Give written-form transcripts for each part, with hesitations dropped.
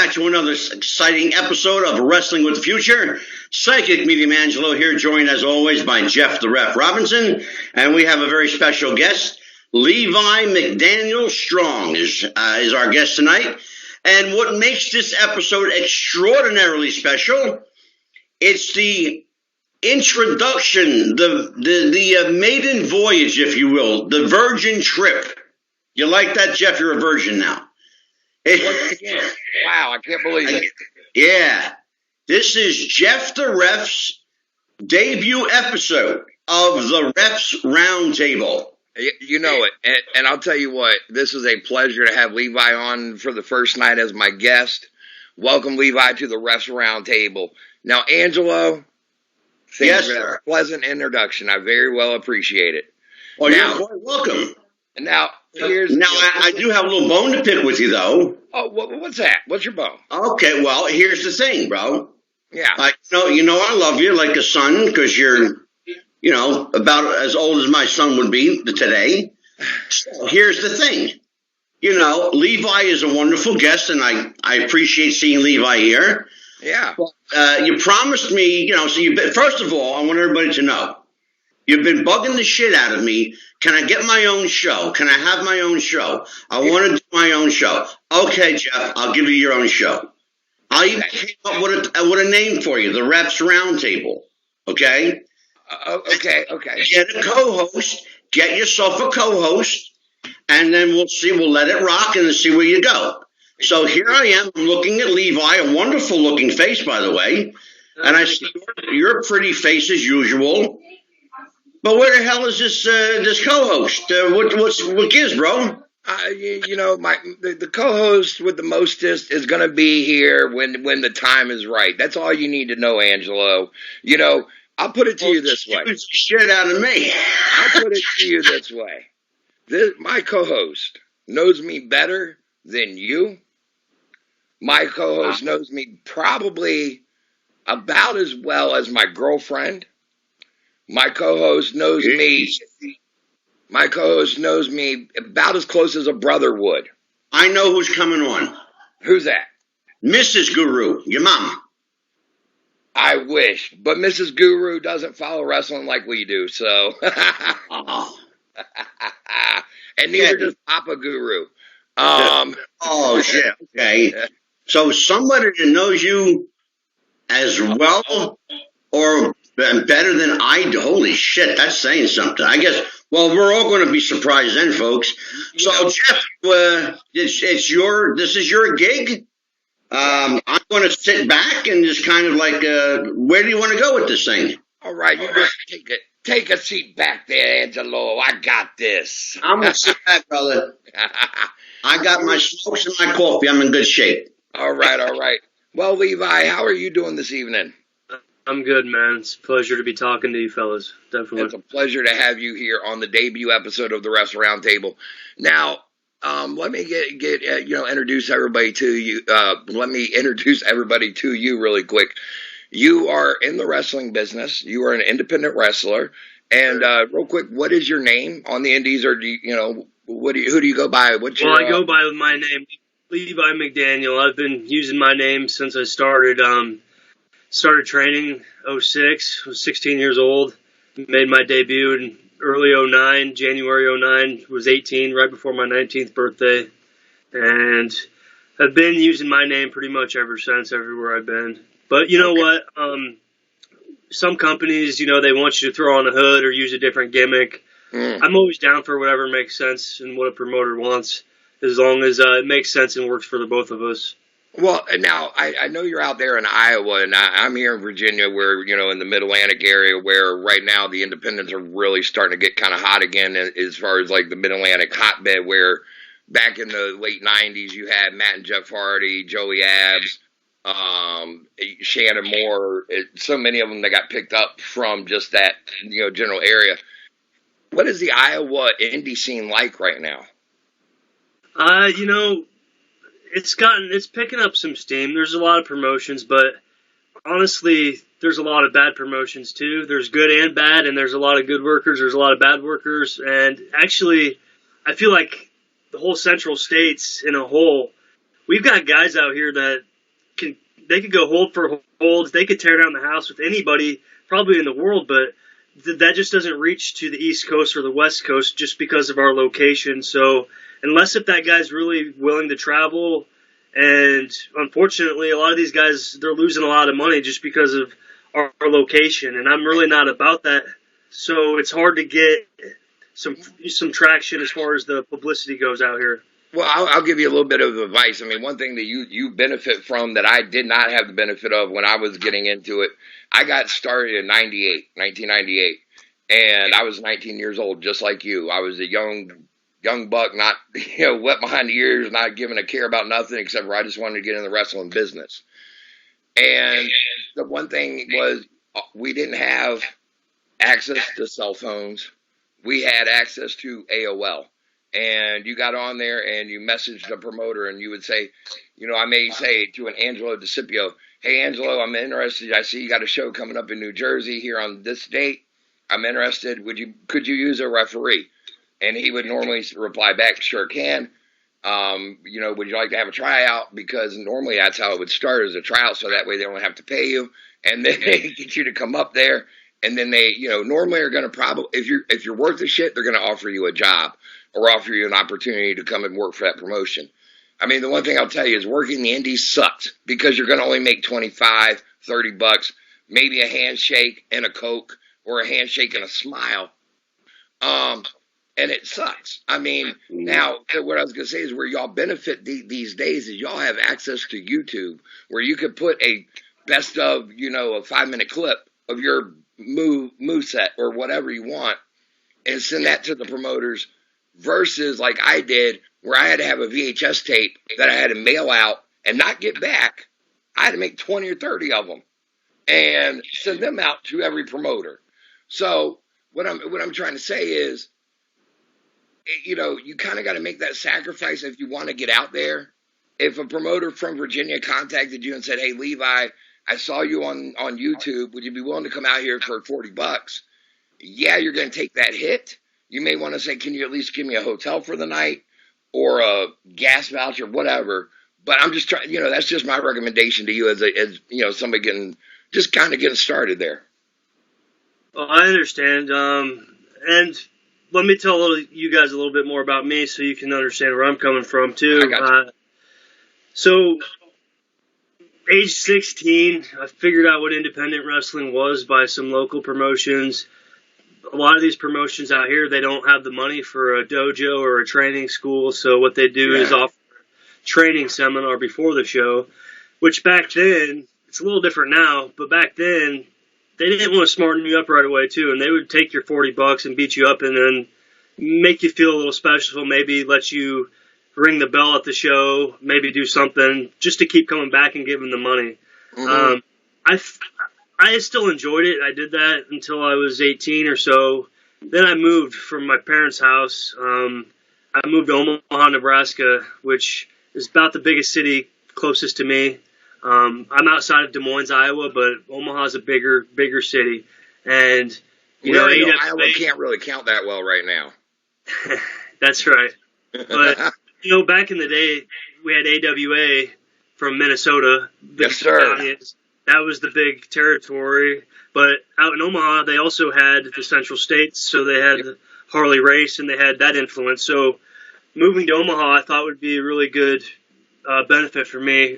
back to another exciting episode of Wrestling with the Future. Psychic Medium Angelo here, joined as always by Jeff the Ref Robinson. And we have a very special guest. Levi McDaniel Strong is our guest tonight. And what makes this episode extraordinarily special, it's the introduction, the maiden voyage, if you will, the virgin trip. You like that, Jeff? You're a virgin now. Once again, wow, I can't believe it. Yeah. This is Jeff the Ref's debut episode of the Refs Roundtable. You know it. And I'll tell you what, this is a pleasure to have Levi on for the first night as my guest. Welcome, Levi, to the Refs Roundtable. Now, Angelo, yes, sir. Sir. A pleasant introduction. I very well appreciate it. Well, you're quite welcome. Now, I do have a little bone to pick with you, though. Oh, what's that? What's your bone? Okay, well, here's the thing, bro. Yeah. You know I love you like a son because you're, about as old as my son would be today. So here's the thing. Levi is a wonderful guest, and I appreciate seeing Levi here. Yeah. You promised me, first of all, I want everybody to know, you've been bugging the shit out of me. Can I get my own show? Can I have my own show? I want to do my own show. Okay, Jeff, I'll give you your own show. I even came up with a name for you, the Refs Roundtable. Okay? Okay. Get a co-host. Get yourself a co-host. And then we'll let it rock and see where you go. So here I am. I'm looking at Levi, a wonderful looking face, by the way. And I see your pretty face as usual. But where the hell is this co-host? What gives, bro? The co-host with the mostest is going to be here when the time is right. That's all you need to know, Angelo. I'll put it to you this way. Shit out of me. I'll put it to you this way. My co-host knows me better than you. My co-host knows me probably about as well as my girlfriend. My co-host knows me. My co-host knows me about as close as a brother would. I know who's coming on. Who's that? Mrs. Guru, your mama. I wish, but Mrs. Guru doesn't follow wrestling like we do, so. And neither does Papa Guru. Oh shit. Okay. So somebody that knows you as well or better than I do. Holy shit, that's saying something. I guess, well, we're all going to be surprised then, folks. So, Jeff, this is your gig. I'm going to sit back and just kind of like, where do you want to go with this thing? All right, you just take a seat back there, Angelo. I got this. I'm going to sit back, brother. I got my smokes and my coffee. I'm in good shape. All right. Well, Levi, how are you doing this evening? I'm good, man. It's a pleasure to be talking to you fellas. Definitely. It's a pleasure to have you here on the debut episode of the Refs Roundtable. Now, let me introduce everybody to you. Let me introduce everybody to you really quick. You are in the wrestling business. You are an independent wrestler. And real quick, what is your name on the indies, or do who do you go by? I go by my name, Levi McDaniel. I've been using my name since I started. Started training 06, was 16 years old, made my debut in early 09, January 09, was 18, right before my 19th birthday, and I've been using my name pretty much ever since, everywhere I've been. But you know what, some companies, they want you to throw on a hood or use a different gimmick. I'm always down for whatever makes sense and what a promoter wants, as long as it makes sense and works for the both of us. Well, now, I know you're out there in Iowa, and I'm here in Virginia where, in the Mid-Atlantic area where right now the independents are really starting to get kind of hot again as far as like the Mid-Atlantic hotbed, where back in the late 90s you had Matt and Jeff Hardy, Joey Abs, Shannon Moore, so many of them that got picked up from just that, general area. What is the Iowa indie scene like right now? It's picking up some steam. There's a lot of promotions, but honestly, there's a lot of bad promotions too. There's good and bad, and there's a lot of good workers. There's a lot of bad workers, and actually, I feel like the whole Central States in a whole, we've got guys out here that could go hold for holds. They could tear down the house with anybody probably in the world, but that just doesn't reach to the East Coast or the West Coast just because of our location. So unless if that guy's really willing to travel, and unfortunately a lot of these guys, they're losing a lot of money just because of our location, and I'm really not about that. So it's hard to get some traction as far as the publicity goes out here. Well, I'll give you a little bit of advice. I mean, one thing that you benefit from that I did not have the benefit of when I was getting into it, I got started in 1998, and I was 19 years old, just like you. I was a young buck, not wet behind the ears, not giving a care about nothing except for I just wanted to get in the wrestling business. And the one thing was we didn't have access to cell phones. We had access to AOL. And you got on there and you messaged the promoter and you would say, I may say to an Angelo DeCipio, hey, Angelo, I'm interested. I see you got a show coming up in New Jersey here on this date. I'm interested. Could you use a referee? And he would normally reply back, sure can. Would you like to have a tryout? Because normally that's how it would start, as a tryout, so that way they don't have to pay you. And then they get you to come up there. And then they, normally are going to probably, if you're worth the shit, they're going to offer you a job or offer you an opportunity to come and work for that promotion. I mean, the one thing I'll tell you is working the indies sucks because you're going to only make $25, $30, maybe a handshake and a Coke or a handshake and a smile. And it sucks. I mean, now, what I was going to say is where y'all benefit these days is y'all have access to YouTube where you could put a best of, a 5-minute clip of your move set or whatever you want and send that to the promoters versus like I did where I had to have a VHS tape that I had to mail out and not get back. I had to make 20 or 30 of them and send them out to every promoter. So what I'm trying to say is, you kind of got to make that sacrifice if you want to get out there. If a promoter from Virginia contacted you and said, hey, Levi, I saw you on YouTube. Would you be willing to come out here for $40? Yeah, you're going to take that hit. You may want to say, can you at least give me a hotel for the night or a gas voucher, whatever. But I'm just trying, that's just my recommendation to you as somebody getting started there. Well, I understand. And let me tell you guys a little bit more about me so you can understand where I'm coming from too. I got you. So age 16, I figured out what independent wrestling was by some local promotions. A lot of these promotions out here, they don't have the money for a dojo or a training school, so what they do is offer a training seminar before the show, which back then, it's a little different now, but back then, they didn't want to smarten you up right away, too, and they would take your $40 and beat you up and then make you feel a little special, maybe let you ring the bell at the show, maybe do something just to keep coming back and give them the money. Mm-hmm. I still enjoyed it. I did that until I was 18 or so. Then I moved from my parents' house. I moved to Omaha, Nebraska, which is about the biggest city closest to me. I'm outside of Des Moines, Iowa, but Omaha's a bigger city. And, Iowa can't really count that well right now. That's right. But, back in the day, we had AWA from Minnesota. Yes, sir. That was the big territory. But out in Omaha, they also had the Central States, so they had the Harley Race, and they had that influence. So moving to Omaha, I thought would be a really good benefit for me.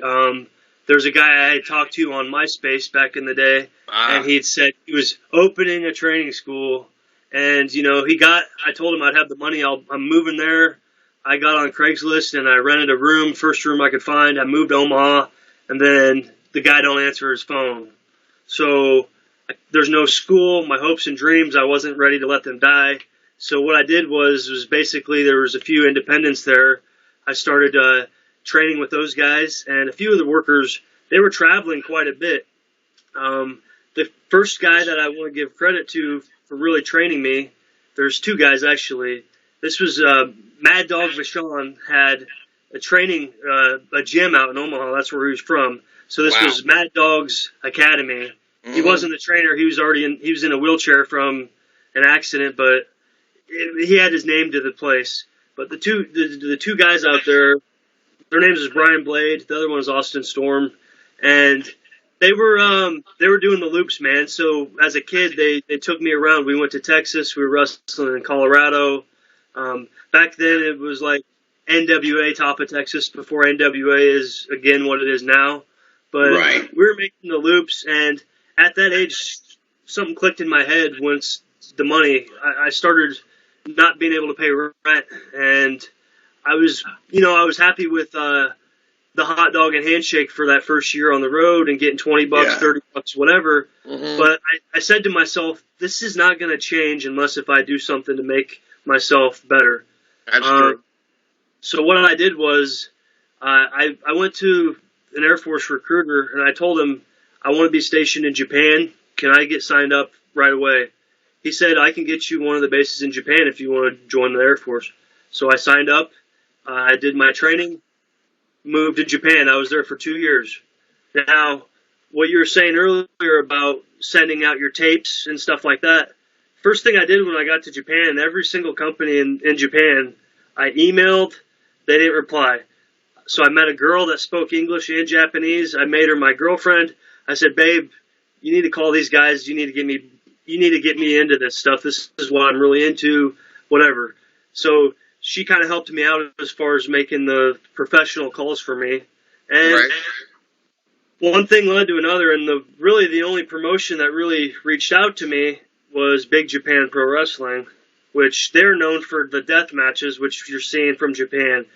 There's a guy I had talked to on MySpace back in the day, and he'd said he was opening a training school. And, I told him I'd have the money. I'm moving there. I got on Craigslist, and I rented a room, first room I could find. I moved to Omaha, and then the guy don't answer his phone. So there's no school. My hopes and dreams, I wasn't ready to let them die. So what I did was basically there was a few independents there. I started training with those guys, and a few of the workers, they were traveling quite a bit. The first guy that I want to give credit to for really training me, there's two guys actually. This was Mad Dog Vachon had a gym out in Omaha. That's where he was from. So this was Mad Dog's academy. Mm-hmm. He wasn't the trainer. He was in a wheelchair from an accident, but he had his name to the place. But the two guys out there, their names is Brian Blade. The other one is Austin Storm. and they were doing the loops, man. So as a kid, they took me around. We went to Texas. We were wrestling in Colorado. Back then, it was like NWA top of Texas before NWA is again what it is now. But Right. we were making the loops, and at that age, something clicked in my head once the money. I started not being able to pay rent, and I was happy with the hot dog and handshake for that first year on the road and getting $20, Yeah. $30, whatever. Mhm. But I said to myself, this is not going to change unless if I do something to make myself better. That's true. So what I did was I went to an Air Force recruiter and I told him I want to be stationed in Japan. Can I get signed up right away? He said, I can get you one of the bases in Japan if you want to join the Air Force. So I signed up. I did my training, moved to Japan. I was there for 2 years. Now, what you were saying earlier about sending out your tapes and stuff like that, first thing I did when I got to Japan, every single company in Japan, I emailed, they didn't reply. So I met a girl that spoke English and Japanese. I made her my girlfriend. I said, babe, you need to call these guys. You need to get me into this stuff. This is what I'm really into, whatever. So she kind of helped me out as far as making the professional calls for me. And Right. one thing led to another, and the only promotion that really reached out to me was Big Japan Pro Wrestling, which they're known for the death matches, which you're seeing from Japan.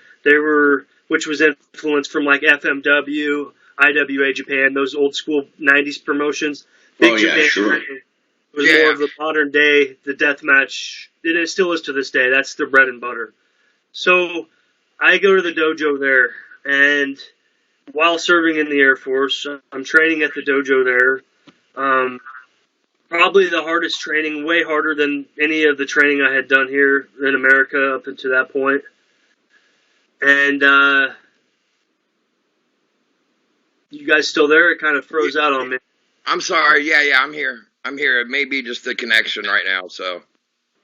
Which was influenced from like FMW, IWA Japan, those old school 90s promotions. Big Japan sure. was more of the modern day, the death match, and it still is to this day. That's their bread and butter. So I go to the dojo there, and while serving in the Air Force, I'm training at the dojo there. Probably the hardest training, way harder than any of the training I had done here in America up until that point. And you guys still there? It kind of froze out on me. I'm sorry. Yeah, I'm here. It may be just the connection right now. So,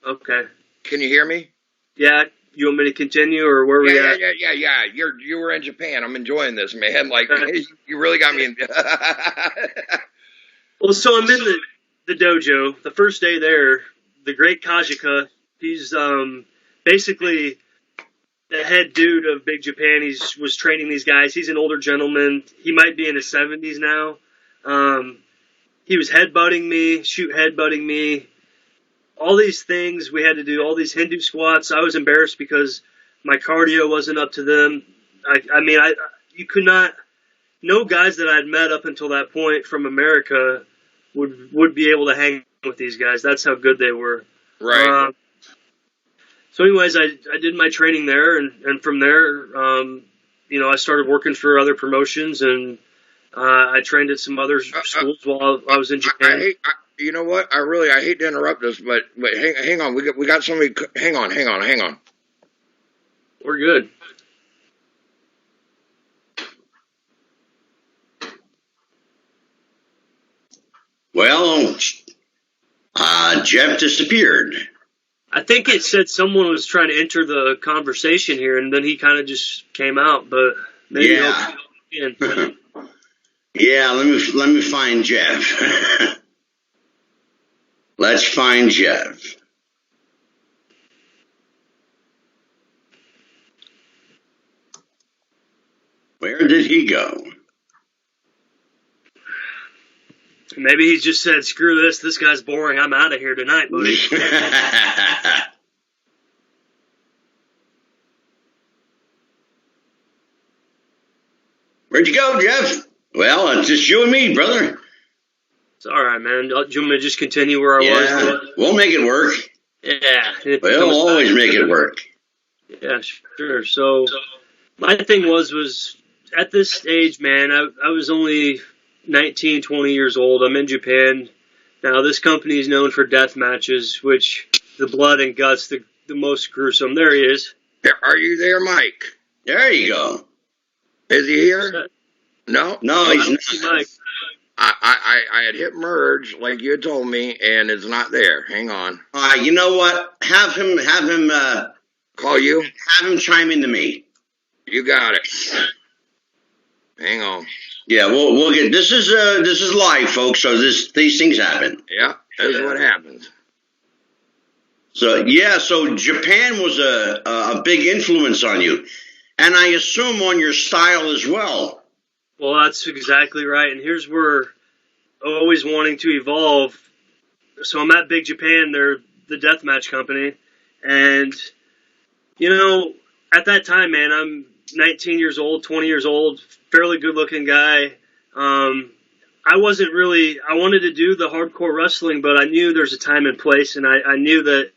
Okay. can you hear me? Yeah. You want me to continue, or where we at? Yeah. You were in Japan. I'm enjoying this, man. Like, you really got me in. Well, so I'm in the dojo. The first day there, the great Kajika, he's basically the head dude of Big Japan. He was training these guys. He's an older gentleman. He might be in his 70s now. He was headbutting me, all these things we had to do, all these Hindu squats. I was embarrassed because my cardio wasn't up to them. You could not, no guys that I'd met up until that point from America would be able to hang with these guys. That's how good they were. Right. So anyways, I did my training there, and from there, I started working for other promotions, and I trained at some other schools while I was in Japan. You know what? I hate to interrupt this, but hang on. We got somebody. Hang on. We're good. Well, Jeff disappeared. I think it said someone was trying to enter the conversation here, and then he kind of just came out. But maybe Yeah. again. Yeah, let me find Jeff. Let's find Jeff. Where did he go? Maybe he just said, "Screw this. This guy's boring. I'm out of here tonight, buddy." Where'd you go, Jeff? Well, it's just you and me, brother. It's all right, man. Do you want me to just continue where I was? We'll make it work. Yeah. We'll always make it work. Yeah, sure. So my thing was at this stage, man, I was only 19, 20 years old. I'm in Japan. Now, this company is known for death matches, which the blood and guts, the most gruesome. There he is. Are you there, Mike? There you go. Is he here? No, he's not. Mike. I had hit merge like you had told me, and it's not there. Hang on. You know what? Have him Call you? have him chime into me. You got it. Hang on. Yeah, we'll get this is live, folks. So these things happen. Yeah, that's what happens. So so Japan was a big influence on you, and I assume on your style as well. Well, that's exactly right. And here's where always wanting to evolve. So I'm at Big Japan. They're the deathmatch company, and at that time, man, I'm 19 years old, 20 years old, fairly good-looking guy. I wanted to do the hardcore wrestling, but I knew there's a time and place, and I knew that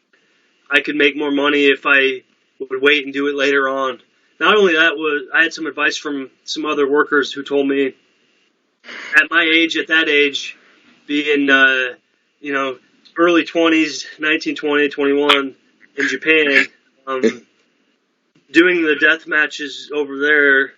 I could make more money if I would wait and do it later on. Not only that, I had some advice from some other workers who told me at that age, being, early 20s, 19, 20, 21 in Japan, doing the death matches over there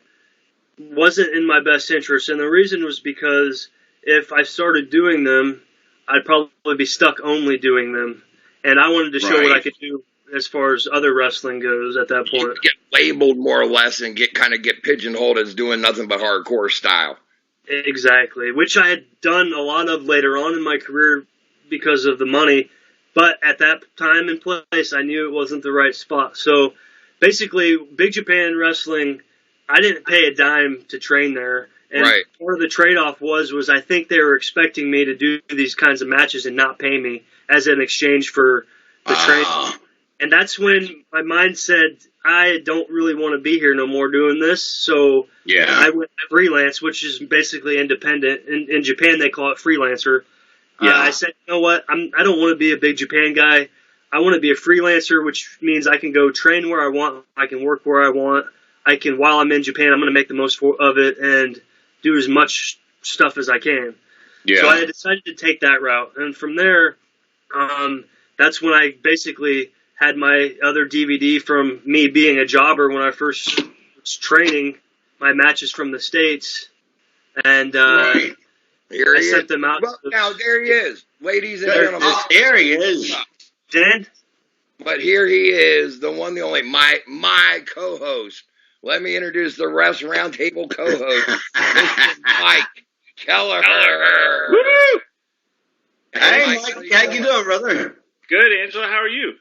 wasn't in my best interest. And the reason was because if I started doing them, I'd probably be stuck only doing them. And I wanted to show what I could do as far as other wrestling goes at that point. Get labeled more or less and get pigeonholed as doing nothing but hardcore style. Exactly, which I had done a lot of later on in my career because of the money. But at that time and place, I knew it wasn't the right spot. So basically, Big Japan Wrestling, I didn't pay a dime to train there. And part of the trade-off was I think they were expecting me to do these kinds of matches and not pay me as an exchange for the training. And that's when my mind said, I don't really want to be here no more doing this. So I went freelance, which is basically independent. In Japan, they call it freelancer. I said, you know what? I don't want to be a Big Japan guy. I want to be a freelancer, which means I can go train where I want. I can work where I want. While I'm in Japan, I'm going to make the most of it and do as much stuff as I can. Yeah. So I decided to take that route. And from there, that's when I basically had my other DVD from me being a jobber when I first was training my matches from the States. And Here I sent them out. Well, now, there he is, ladies and gentlemen. There he is. Dan? But here he is, the one, the only, my co-host. Let me introduce the REFS Roundtable co-host, Mr. Mike Kelleher. Woo! Hey, Mike, how you doing, brother? Good, Angela. How are you?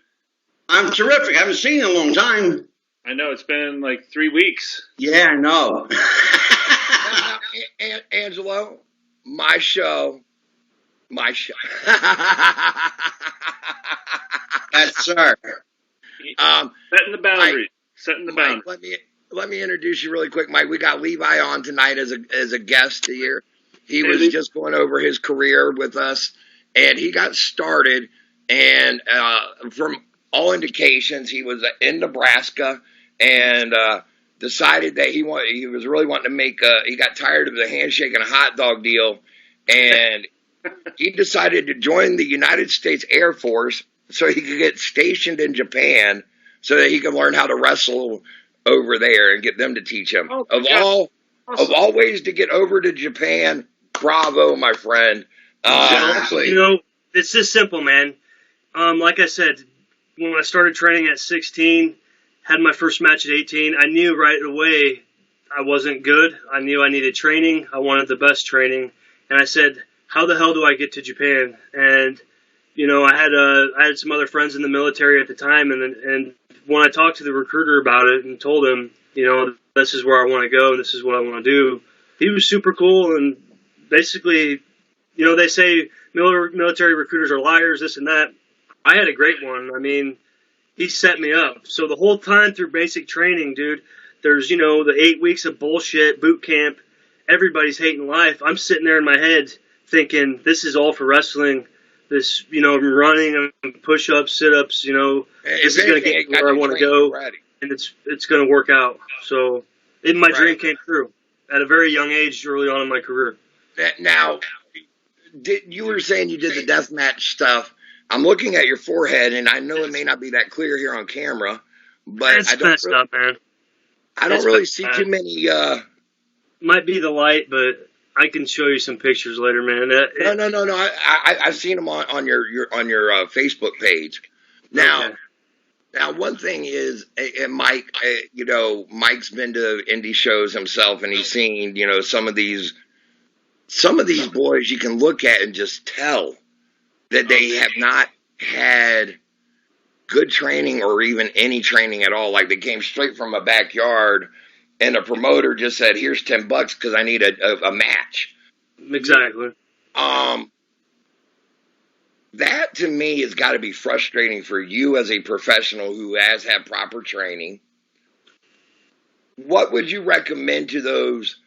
I'm terrific. I haven't seen you in a long time. I know, it's been like 3 weeks. Yeah, I know. now, Angelo, my show. Yes, sir. Setting the boundaries. Mike, let me introduce you really quick, Mike. We got Levi on tonight as a guest here. He was just going over his career with us, and he got started, and from all indications, he was in Nebraska, and decided that he was really wanting to make he got tired of the handshake and a hot dog deal, and he decided to join the United States Air Force so he could get stationed in Japan so that he could learn how to wrestle over there and get them to teach him. Of all ways to get over to Japan, bravo, my friend. Exactly. It's just simple, man. Like I said, when I started training at 16, had my first match at 18, I knew right away I wasn't good. I knew I needed training. I wanted the best training. And I said, how the hell do I get to Japan? And, I had some other friends in the military at the time. And when I talked to the recruiter about it and told him, this is where I want to go, this is what I want to do, he was super cool. And basically, they say military recruiters are liars, this and that. I had a great one. I mean, he set me up. So the whole time through basic training, dude, there's, the 8 weeks of bullshit, boot camp, everybody's hating life. I'm sitting there in my head thinking, this is all for wrestling. This, running, push-ups, sit-ups, this is going to get where I want to go, and it's going to work out. So my dream came true at a very young age, early on in my career. Now, you were saying you did the deathmatch stuff. I'm looking at your forehead, and I know it may not be that clear here on camera, but I don't really see too many. Might be the light, but I can show you some pictures later, man. No. I've seen them on your Facebook page. Now, one thing is, and Mike, Mike's been to indie shows himself, and he's seen, some of these some of these boys you can look at and just tell that they have not had good training or even any training at all. Like they came straight from a backyard and the promoter just said, here's $10 because I need a match. Exactly. That to me has got to be frustrating for you as a professional who has had proper training. What would you recommend to those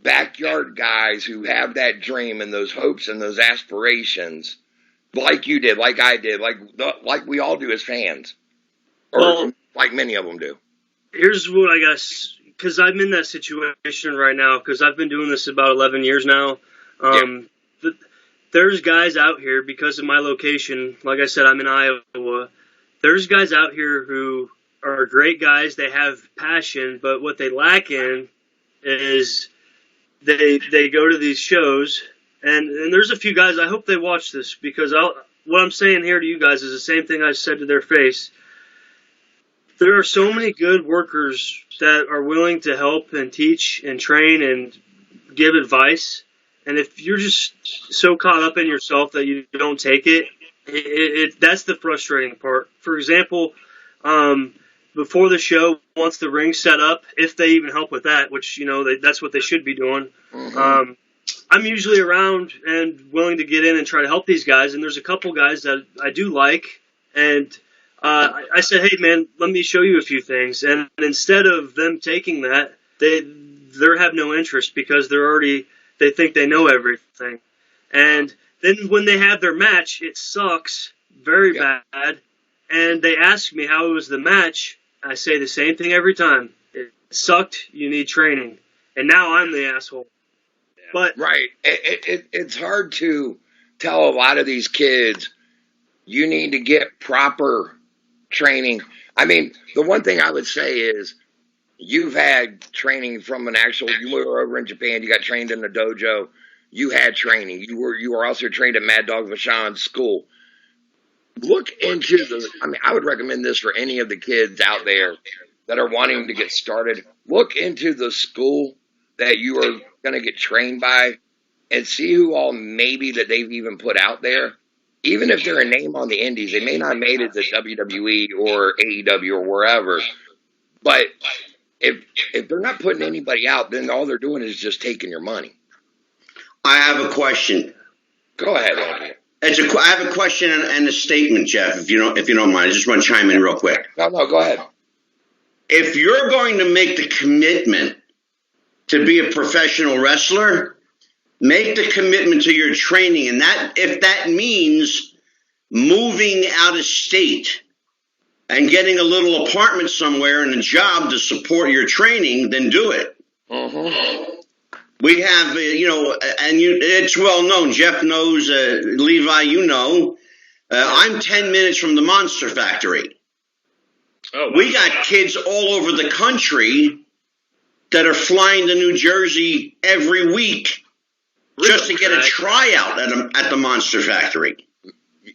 backyard guys who have that dream and those hopes and those aspirations, like you did, like I did, like we all do as fans, or like many of them do? Here's what I guess, because I'm in that situation right now, because I've been doing this about 11 years now. There's guys out here, because of my location, like I said, I'm in Iowa, there's guys out here who are great guys, they have passion, but what they lack in is they go to these shows, and there's a few guys, I hope they watch this, because what I'm saying here to you guys is the same thing I said to their face. There are so many good workers that are willing to help and teach and train and give advice. And if you're just so caught up in yourself that you don't take it, that's the frustrating part. For example, before the show, once the ring's set up, if they even help with that, which, that's what they should be doing, I'm usually around and willing to get in and try to help these guys. And there's a couple guys that I do like. And I said, hey, man, let me show you a few things. And instead of them taking that, they have no interest because they think they know everything. And then when they have their match, it sucks very bad. And they ask me how it was the match. I say the same thing every time. It sucked. You need training. And now I'm the asshole. But right. It's hard to tell a lot of these kids you need to get proper training. I mean, the one thing I would say is you've had training from you were over in Japan, you got trained in the dojo, you had training. You were also trained at Mad Dog Vachon's school. Look into I would recommend this for any of the kids out there that are wanting to get started. Look into the school that you are going to get trained by and see who all maybe that they've even put out there. Even if they're a name on the indies, they may not have made it to WWE or AEW or wherever. But if they're not putting anybody out, then all they're doing is just taking your money. I have a question. Go ahead, Andrew. I have a question and a statement, Jeff, if you don't mind. I just want to chime in real quick. No, go ahead. If you're going to make the commitment to be a professional wrestler, make the commitment to your training. And if that means moving out of state and getting a little apartment somewhere and a job to support your training, then do it. We have, it's well known. Jeff knows, Levi, I'm 10 minutes from the Monster Factory. Oh, wow. We got kids all over the country that are flying to New Jersey every week just to get a tryout at the Monster Factory.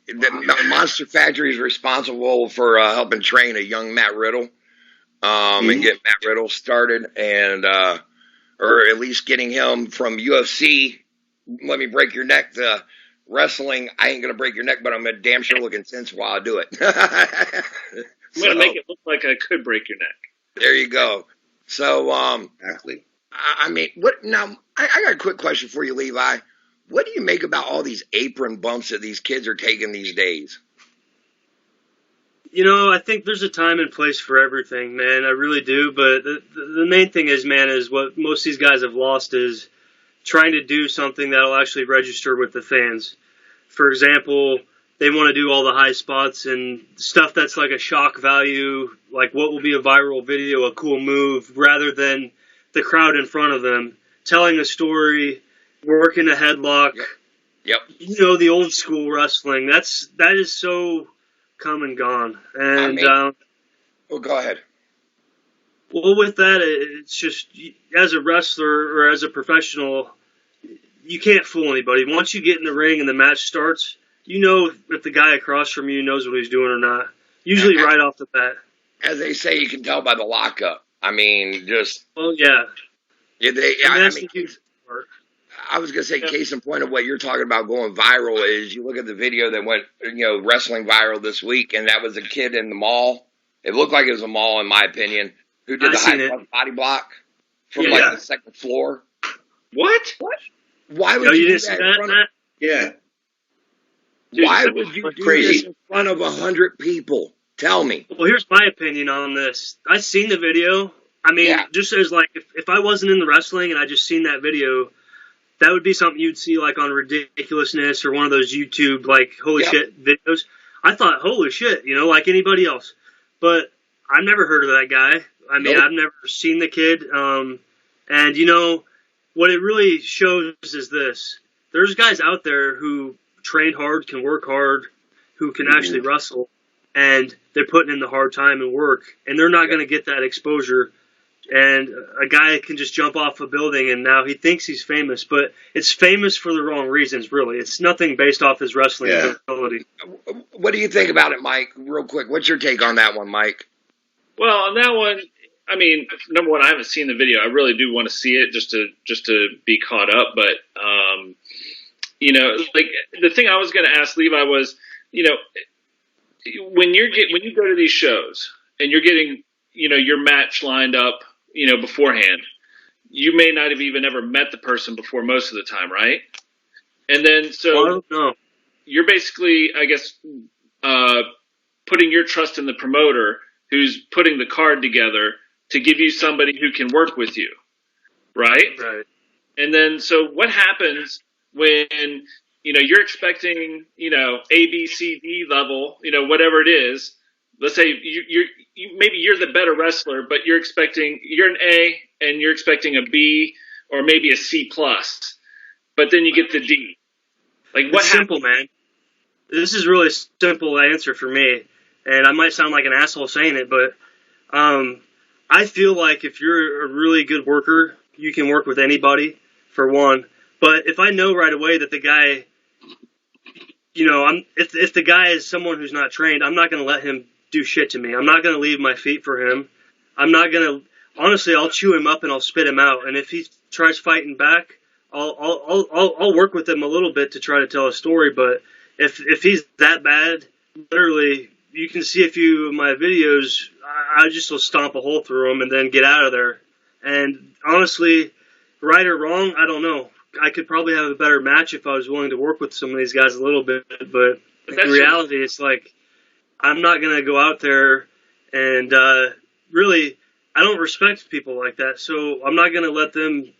The Monster Factory is responsible for helping train a young Matt Riddle and get Matt Riddle started or at least getting him from UFC, let me break your neck, to wrestling, I ain't going to break your neck, but I'm a damn sure looking sense while I do it. I'm going to make it look like I could break your neck. There you go. So, exactly. I mean, I got a quick question for you, Levi. What do you make about all these apron bumps that these kids are taking these days? I think there's a time and place for everything, man. I really do. But the main thing is, man, is what most of these guys have lost is trying to do something that'll actually register with the fans. For example, they want to do all the high spots and stuff that's like a shock value, like what will be a viral video, a cool move, rather than the crowd in front of them, telling a story, working a headlock. Yep. The old school wrestling. That is so come and gone. And go ahead. Well, with that, it's just as a wrestler or as a professional, you can't fool anybody. Once you get in the ring and the match starts, if the guy across from you knows what he's doing or not. Usually right off the bat. As they say, you can tell by the lockup. I mean, just. Well, yeah. I was gonna say, case in point of what you're talking about going viral is you look at the video that went, wrestling viral this week, and that was a kid in the mall. It looked like it was a mall, in my opinion, who did the high body block from the second floor. What? Why would you do that in front of? Yeah. Why would you do this in front of 100 people? Tell me. Well, here's my opinion on this. I've seen the video. I mean, just as like if I wasn't in the wrestling and I just seen that video, that would be something you'd see like on Ridiculousness or one of those YouTube like holy shit videos. I thought holy shit, like anybody else. But I've never heard of that guy. I mean, I've never seen the kid. And what it really shows is this: there's guys out there who train hard, can work hard, who can actually wrestle, and they're putting in the hard time and work, and they're not going to get that exposure. And a guy can just jump off a building, and now he thinks he's famous, but it's famous for the wrong reasons, really. It's nothing based off his wrestling ability. What do you think about it, Mike? Real quick, what's your take on that one, Mike? Well, on that one, I mean, number one, I haven't seen the video. I really do want to see it just to be caught up. But like the thing I was going to ask Levi was, when you go to these shows and you're getting, your match lined up, beforehand, you may not have even ever met the person before most of the time, right? And then so you're basically, I guess, putting your trust in the promoter who's putting the card together to give you somebody who can work with you, right? Right. And then so what happens when, you're expecting, A, B, C, D level, whatever it is. Let's say maybe you're the better wrestler, but you're an A and you're expecting a B or maybe a C plus, but then you get the D. Like what? It's simple, man. This is really a simple answer for me, and I might sound like an asshole saying it, but I feel like if you're a really good worker, you can work with anybody, for one. But if I know right away that the guy, if the guy is someone who's not trained, I'm not going to let him do shit to me. I'm not going to leave my feet for him. I'm not going to, honestly, I'll chew him up and I'll spit him out. And if he tries fighting back, I'll work with him a little bit to try to tell a story. But if he's that bad, literally, you can see a few of my videos, I just will stomp a hole through them and then get out of there. And honestly, right or wrong, I don't know. I could probably have a better match if I was willing to work with some of these guys a little bit. But in reality, it's like, I'm not going to go out there and really, I don't respect people like that. So I'm not going to let them,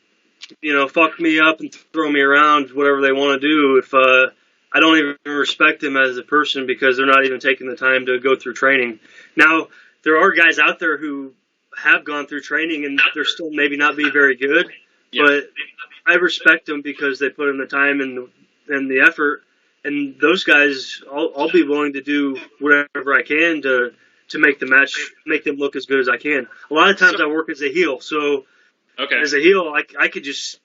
fuck me up and throw me around, whatever they want to do, if I don't even respect them as a person because they're not even taking the time to go through training. Now, there are guys out there who have gone through training and they're still maybe not being very good, but I respect them because they put in the time and the effort. And those guys, I'll be willing to do whatever I can to make the match, make them look as good as I can. A lot of times I work as a heel, so as a heel, I could just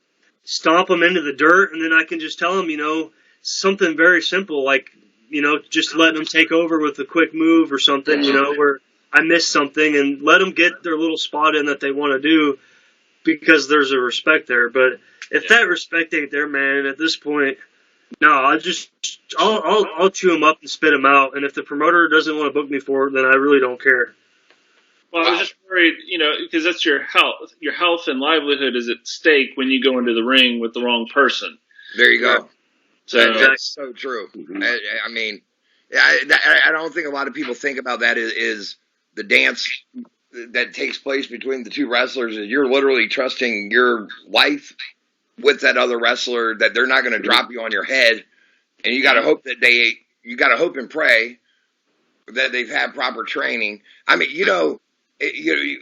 stomp them into the dirt, and then I can just tell them, something very simple, like, just letting them take over with a quick move or something, where I missed something, and let them get their little spot in that they want to do because there's a respect there. But if that respect ain't there, man, at this point, no, I'll chew him up and spit him out. And if the promoter doesn't want to book me for it, then I really don't care. Well, I was just worried, because that's your health. Your health and livelihood is at stake when you go into the ring with the wrong person. There you go. So that's so true. Mm-hmm. I mean, I don't think a lot of people think about that is the dance that takes place between the two wrestlers. Is you're literally trusting your life with that other wrestler, that they're not going to drop you on your head, and you got to hope and pray that they've had proper training. I mean,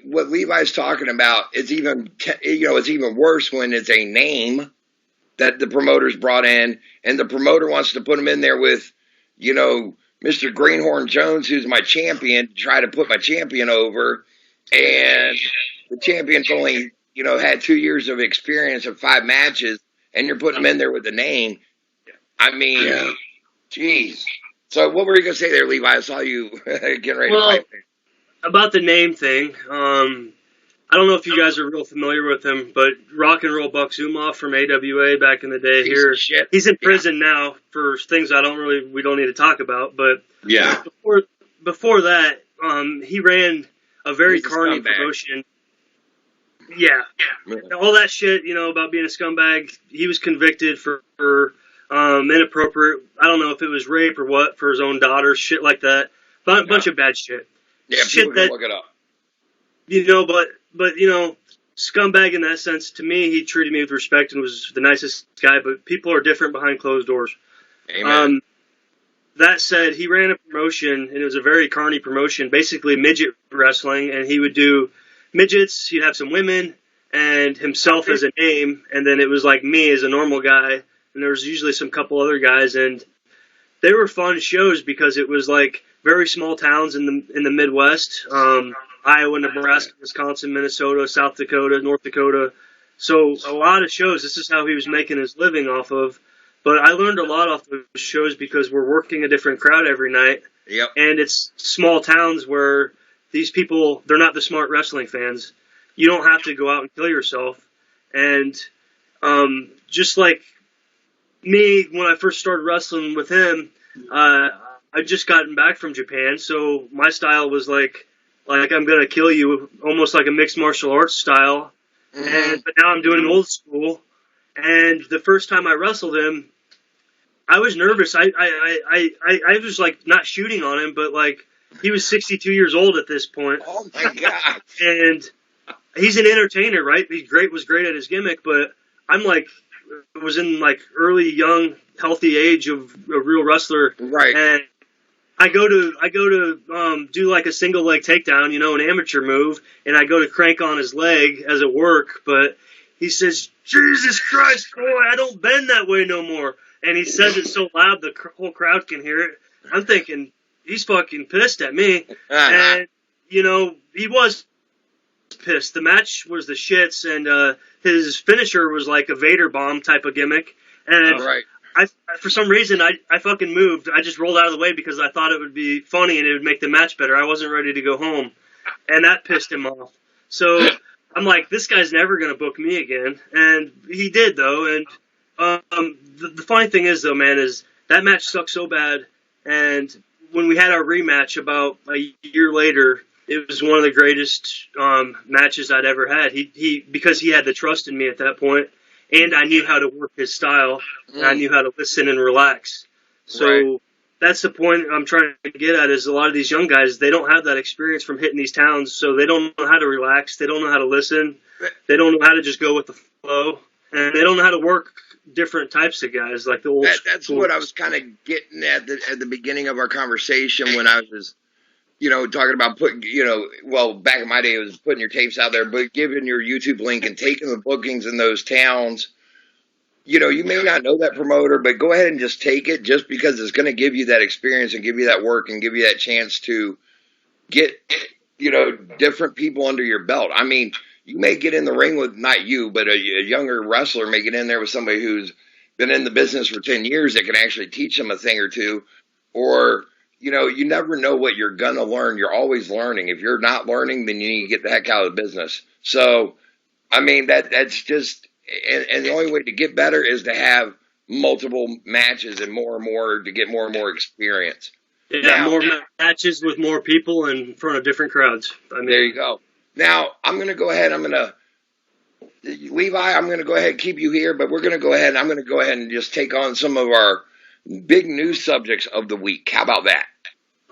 what Levi's talking about is it's even worse when it's a name that the promoter's brought in, and the promoter wants to put him in there with, Mr. Greenhorn Jones, who's my champion, to try to put my champion over, and the champion's only had 2 years of experience of 5 matches, and you're putting him in there with a name. I mean, geez. So what were you going to say there, Levi? I saw you getting ready to fight there. About the name thing, I don't know if you guys are real familiar with him, but Rock and Roll Buck Zumhofe from AWA back in the day here. He's in prison now for things we don't need to talk about. But yeah, before that, he ran a very carny promotion. Yeah, all that shit, about being a scumbag. He was convicted for inappropriate. I don't know if it was rape or what for his own daughter, shit like that. Bunch of bad shit. Yeah, people can look it up. But scumbag in that sense. To me, he treated me with respect and was the nicest guy. But people are different behind closed doors. Amen. That said, he ran a promotion, and it was a very carny promotion, basically midget wrestling, and he would do midgets. He'd have some women and himself as a name, and then it was like me as a normal guy, and there was usually some couple other guys, and they were fun shows because it was like very small towns in the Midwest. Iowa, Nebraska, Wisconsin, Minnesota, South Dakota, North Dakota. So a lot of shows. This is how he was making his living off of. But I learned a lot off those shows because we're working a different crowd every night. Yep. And it's small towns where these people, they're not the smart wrestling fans. You don't have to go out and kill yourself. And just like me, when I first started wrestling with him, I'd just gotten back from Japan. So my style was like I'm going to kill you, almost like a mixed martial arts style. Mm-hmm. But now I'm doing old school. And the first time I wrestled him, I was nervous. I was like not shooting on him, but like he was 62 years old at this point. Oh my God. And he's an entertainer, right? He was great at his gimmick, but I'm like, was in like early, young, healthy age of a real wrestler. Right. And I go to do like a single leg takedown, an amateur move, and I go to crank on his leg as a work, but he says, "Jesus Christ, boy, I don't bend that way no more." And he says it so loud the whole crowd can hear it. I'm thinking, he's fucking pissed at me. And, he was pissed. The match was the shits, and his finisher was like a Vader bomb type of gimmick. And I for some reason, I fucking moved. I just rolled out of the way because I thought it would be funny and it would make the match better. I wasn't ready to go home. And that pissed him off. So I'm like, this guy's never going to book me again. And he did, though. And the funny thing is, though, man, is that match sucked so bad. And when we had our rematch about a year later, it was one of the greatest matches I'd ever had. Because he had the trust in me at that point, and I knew how to work his style, and I knew how to listen and relax. So that's the point I'm trying to get at, is a lot of these young guys, they don't have that experience from hitting these towns, so they don't know how to relax, they don't know how to listen, they don't know how to just go with the flow, and they don't know how to work different types of guys like the old That's school. what I was kind of getting at the beginning of our conversation when I was, talking about putting, back in my day it was putting your tapes out there, but giving your YouTube link and taking the bookings in those towns. You may not know that promoter, but go ahead and just take it, just because it's going to give you that experience and give you that work and give you that chance to get, different people under your belt. I mean, you may get in the ring with, not you, but a younger wrestler may get in there with somebody who's been in the business for 10 years that can actually teach them a thing or two. Or, you never know what you're going to learn. You're always learning. If you're not learning, then you need to get the heck out of the business. So, I mean, that's just... And the only way to get better is to have multiple matches and more to get more and more experience. Yeah, more matches with more people in front of different crowds. I mean, there you go. Now, I'm going to go ahead. Levi, I'm going to go ahead and keep you here, but I'm going to go ahead and just take on some of our big news subjects of the week. How about that?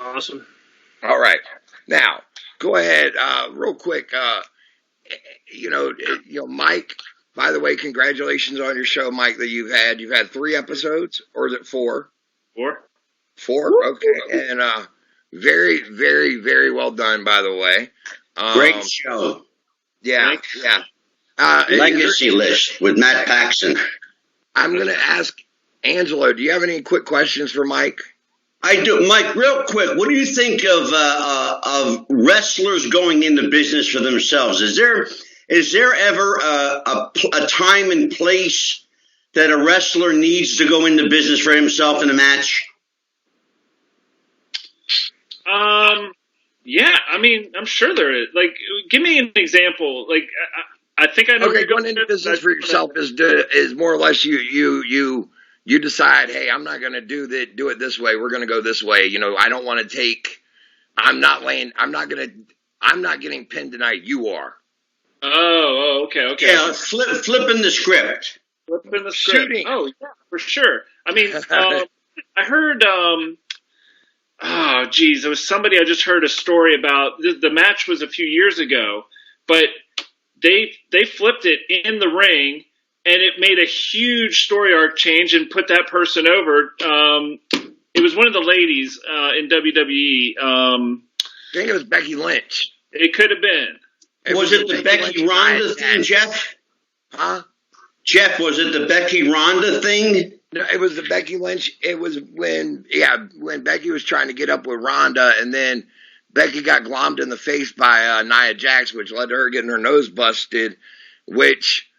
Awesome. All right. Now, go ahead, real quick. Mike. By the way, congratulations on your show, Mike, that you've had 3 episodes, or is it 4? 4. 4? Okay. And very, very, very well done, by the way. Great show. Yeah, yeah. Legacy List with Matt Paxon. I'm going to ask Angelo, do you have any quick questions for Mike? I do. Mike, real quick, what do you think of wrestlers going into business for themselves? Is there ever a time and place that a wrestler needs to go into business for himself in a match? Yeah, I mean, I'm sure there is. Like, give me an example. Like, I think I know. Okay, going into business for yourself is more or less you decide, hey, I'm not going to do it this way. We're going to go this way. You know, I don't want to take. I'm not getting pinned tonight. You are. Oh, okay. Yeah, flipping the script. Flipping the script. Shooting. Oh, yeah, for sure. I mean, I heard. Oh, geez, there was somebody I just heard a story about. The match was a few years ago, but they flipped it in the ring, and it made a huge story arc change and put that person over. It was one of the ladies in WWE. I think it was Becky Lynch. It could have been. Was it the Becky Ronda thing, Jeff? Huh? Jeff, was it the Becky Ronda thing? No, it was the Becky Lynch. It was when Becky was trying to get up with Ronda, and then Becky got glommed in the face by Nia Jax, which led to her getting her nose busted, which,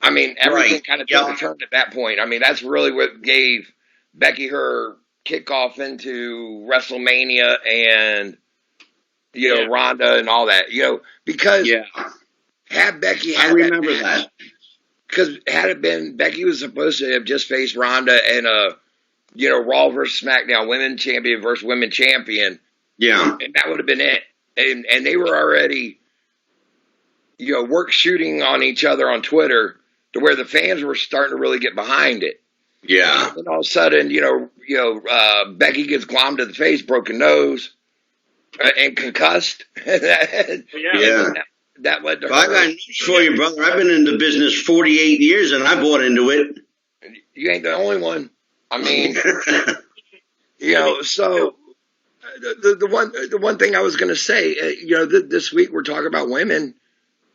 I mean, everything kind of took a turn at that point. I mean, that's really what gave Becky her kickoff into WrestleMania and, Ronda and all that, because had Becky had I remember that. Because had it been, Becky was supposed to have just faced Ronda in a, Raw versus SmackDown women champion versus women champion. Yeah. And that would have been it. And they were already, work shooting on each other on Twitter to where the fans were starting to really get behind it. Yeah. And all of a sudden, Becky gets glommed to the face, broken nose, and concussed. That led to her. I got news for you, brother. I've been in the business 48 years, and I bought into it. You ain't the only one. I mean, so the one thing I was going to say, this week we're talking about women.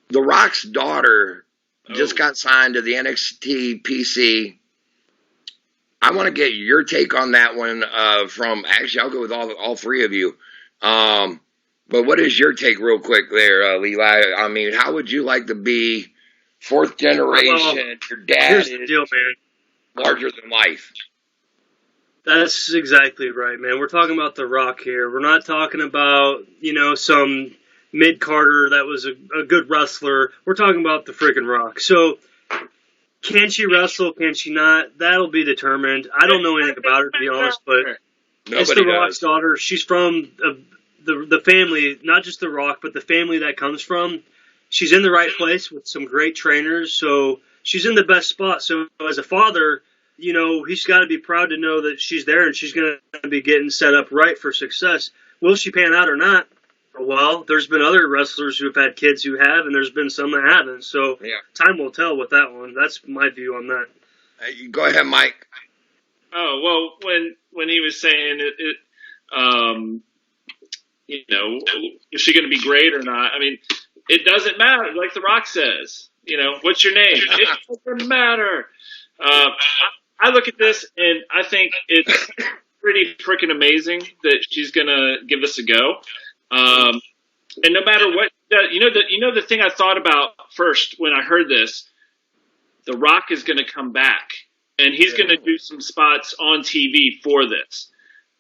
The Rock's daughter just got signed to the NXT PC. I want to get your take on that one. Actually, I'll go with all three of you. But what is your take real quick there, Levi? I mean, how would you like to be fourth generation? Your dad here's the deal, man. Larger than life. That's exactly right, man. We're talking about The Rock here. We're not talking about, some mid-carder that was a good wrestler. We're talking about the freaking Rock. So, can she wrestle? Can she not? That'll be determined. I don't know anything about her, to be honest, but it's The Rock's daughter. She's from the family, not just The Rock, but the family that comes from. She's in the right place with some great trainers, so she's in the best spot. So as a father, he's got to be proud to know that she's there and she's going to be getting set up right for success. Will she pan out or not? Well, there's been other wrestlers who have had kids who have, and there's been some that haven't. So time will tell with that one. That's my view on that. Go ahead, Mike. Oh, well, when he was saying is she going to be great or not? I mean, it doesn't matter. Like The Rock says, what's your name? It doesn't matter. I look at this and I think it's pretty freaking amazing that she's going to give this a go. And no matter what, the thing I thought about first when I heard this, The Rock is going to come back and he's going to do some spots on TV for this.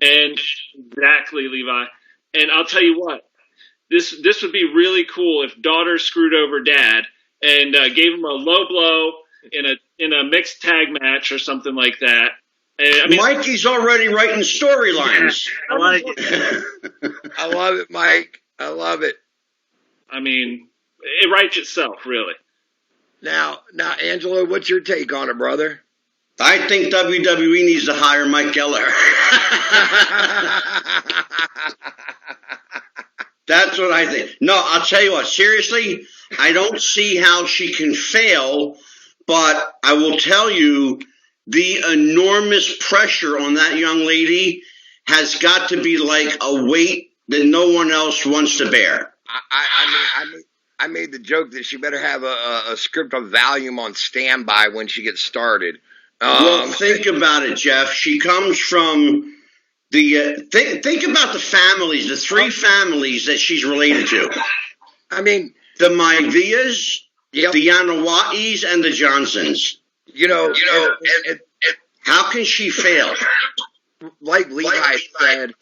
And exactly, Levi. And I'll tell you what, this would be really cool if daughter screwed over dad and gave him a low blow in a mixed tag match or something like that. And, I mean, Mikey's already writing storylines. I like it. I love it, Mike. I love it. I mean, it writes itself, really. Now, Angelo, what's your take on it, brother? I think WWE needs to hire Mike Kelleher. That's what I think. No, I'll tell you what, seriously, I don't see how she can fail, but I will tell you the enormous pressure on that young lady has got to be like a weight that no one else wants to bear. I made the joke that she better have a script of Valium on standby when she gets started. Well, think about it, Jeff. She comes from the think about the families, the three families that she's related to. I mean, the Maivias, the Yanawatis, and the Johnsons. And how can she fail? Like Levi said,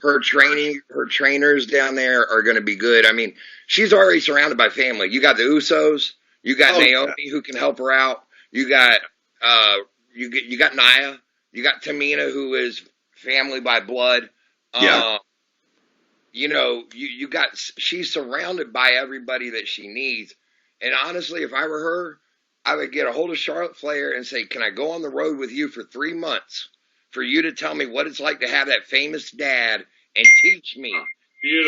her trainers down there are going to be good. I mean, she's already surrounded by family. You got the Usos, you got Naomi who can help her out. You got you got Nia, you got Tamina who is family by blood. You know, you got, she's surrounded by everybody that she needs. And honestly, if I were her, I would get a hold of Charlotte Flair and say, can I go on the road with you for 3 months for you to tell me what it's like to have that famous dad and teach me,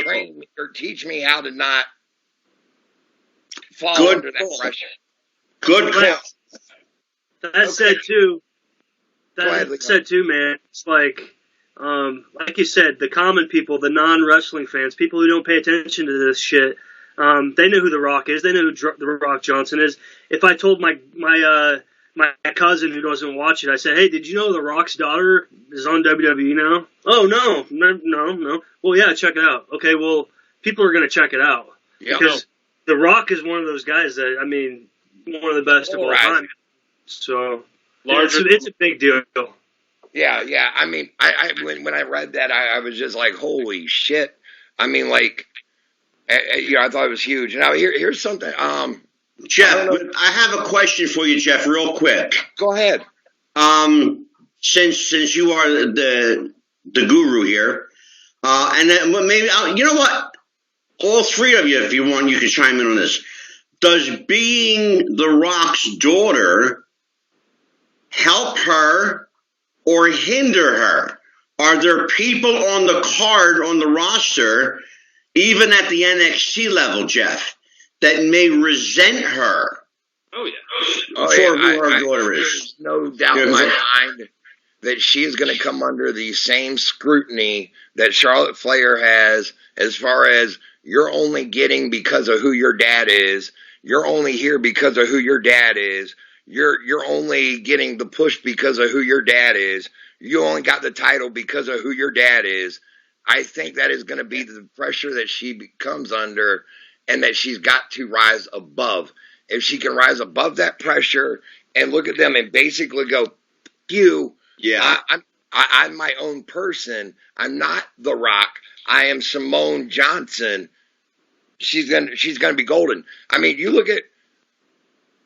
train me, or teach me how to not fall under that pressure. Good call. That said too, man, it's like you said, the common people, the non-wrestling fans, people who don't pay attention to this shit, they know who The Rock is. They know who The Rock Johnson is. If I told my cousin who doesn't watch it, I said, hey, did you know The Rock's daughter is on WWE now? Oh, no. Well, yeah, check it out. Okay, well, people are going to check it out. Yeah. Because The Rock is one of those guys that, I mean, one of the best of all time. So, it's a big deal. Yeah. I mean, when I read that, I was just like, holy shit. I mean, like, I thought it was huge. Now, here's something. Jeff, I have a question for you, Jeff, real quick. Go ahead. Since you are the guru here, and then maybe, you know what? All three of you, if you want, you can chime in on this. Does being The Rock's daughter help her or hinder her? Are there people on the card, on the roster, even at the NXT level, Jeff, that may resent her? Oh, yeah. For who her daughter is. There's no doubt in my mind that she's going to come under the same scrutiny that Charlotte Flair has, as far as you're only getting because of who your dad is. You're only here because of who your dad is. You're only getting the push because of who your dad is. You only got the title because of who your dad is. I think that is going to be the pressure that she comes under, and that she's got to rise above. If she can rise above that pressure and look at them and basically go, I'm my own person. I'm not The Rock. I am Simone Johnson. She's gonna be golden. I mean, you look at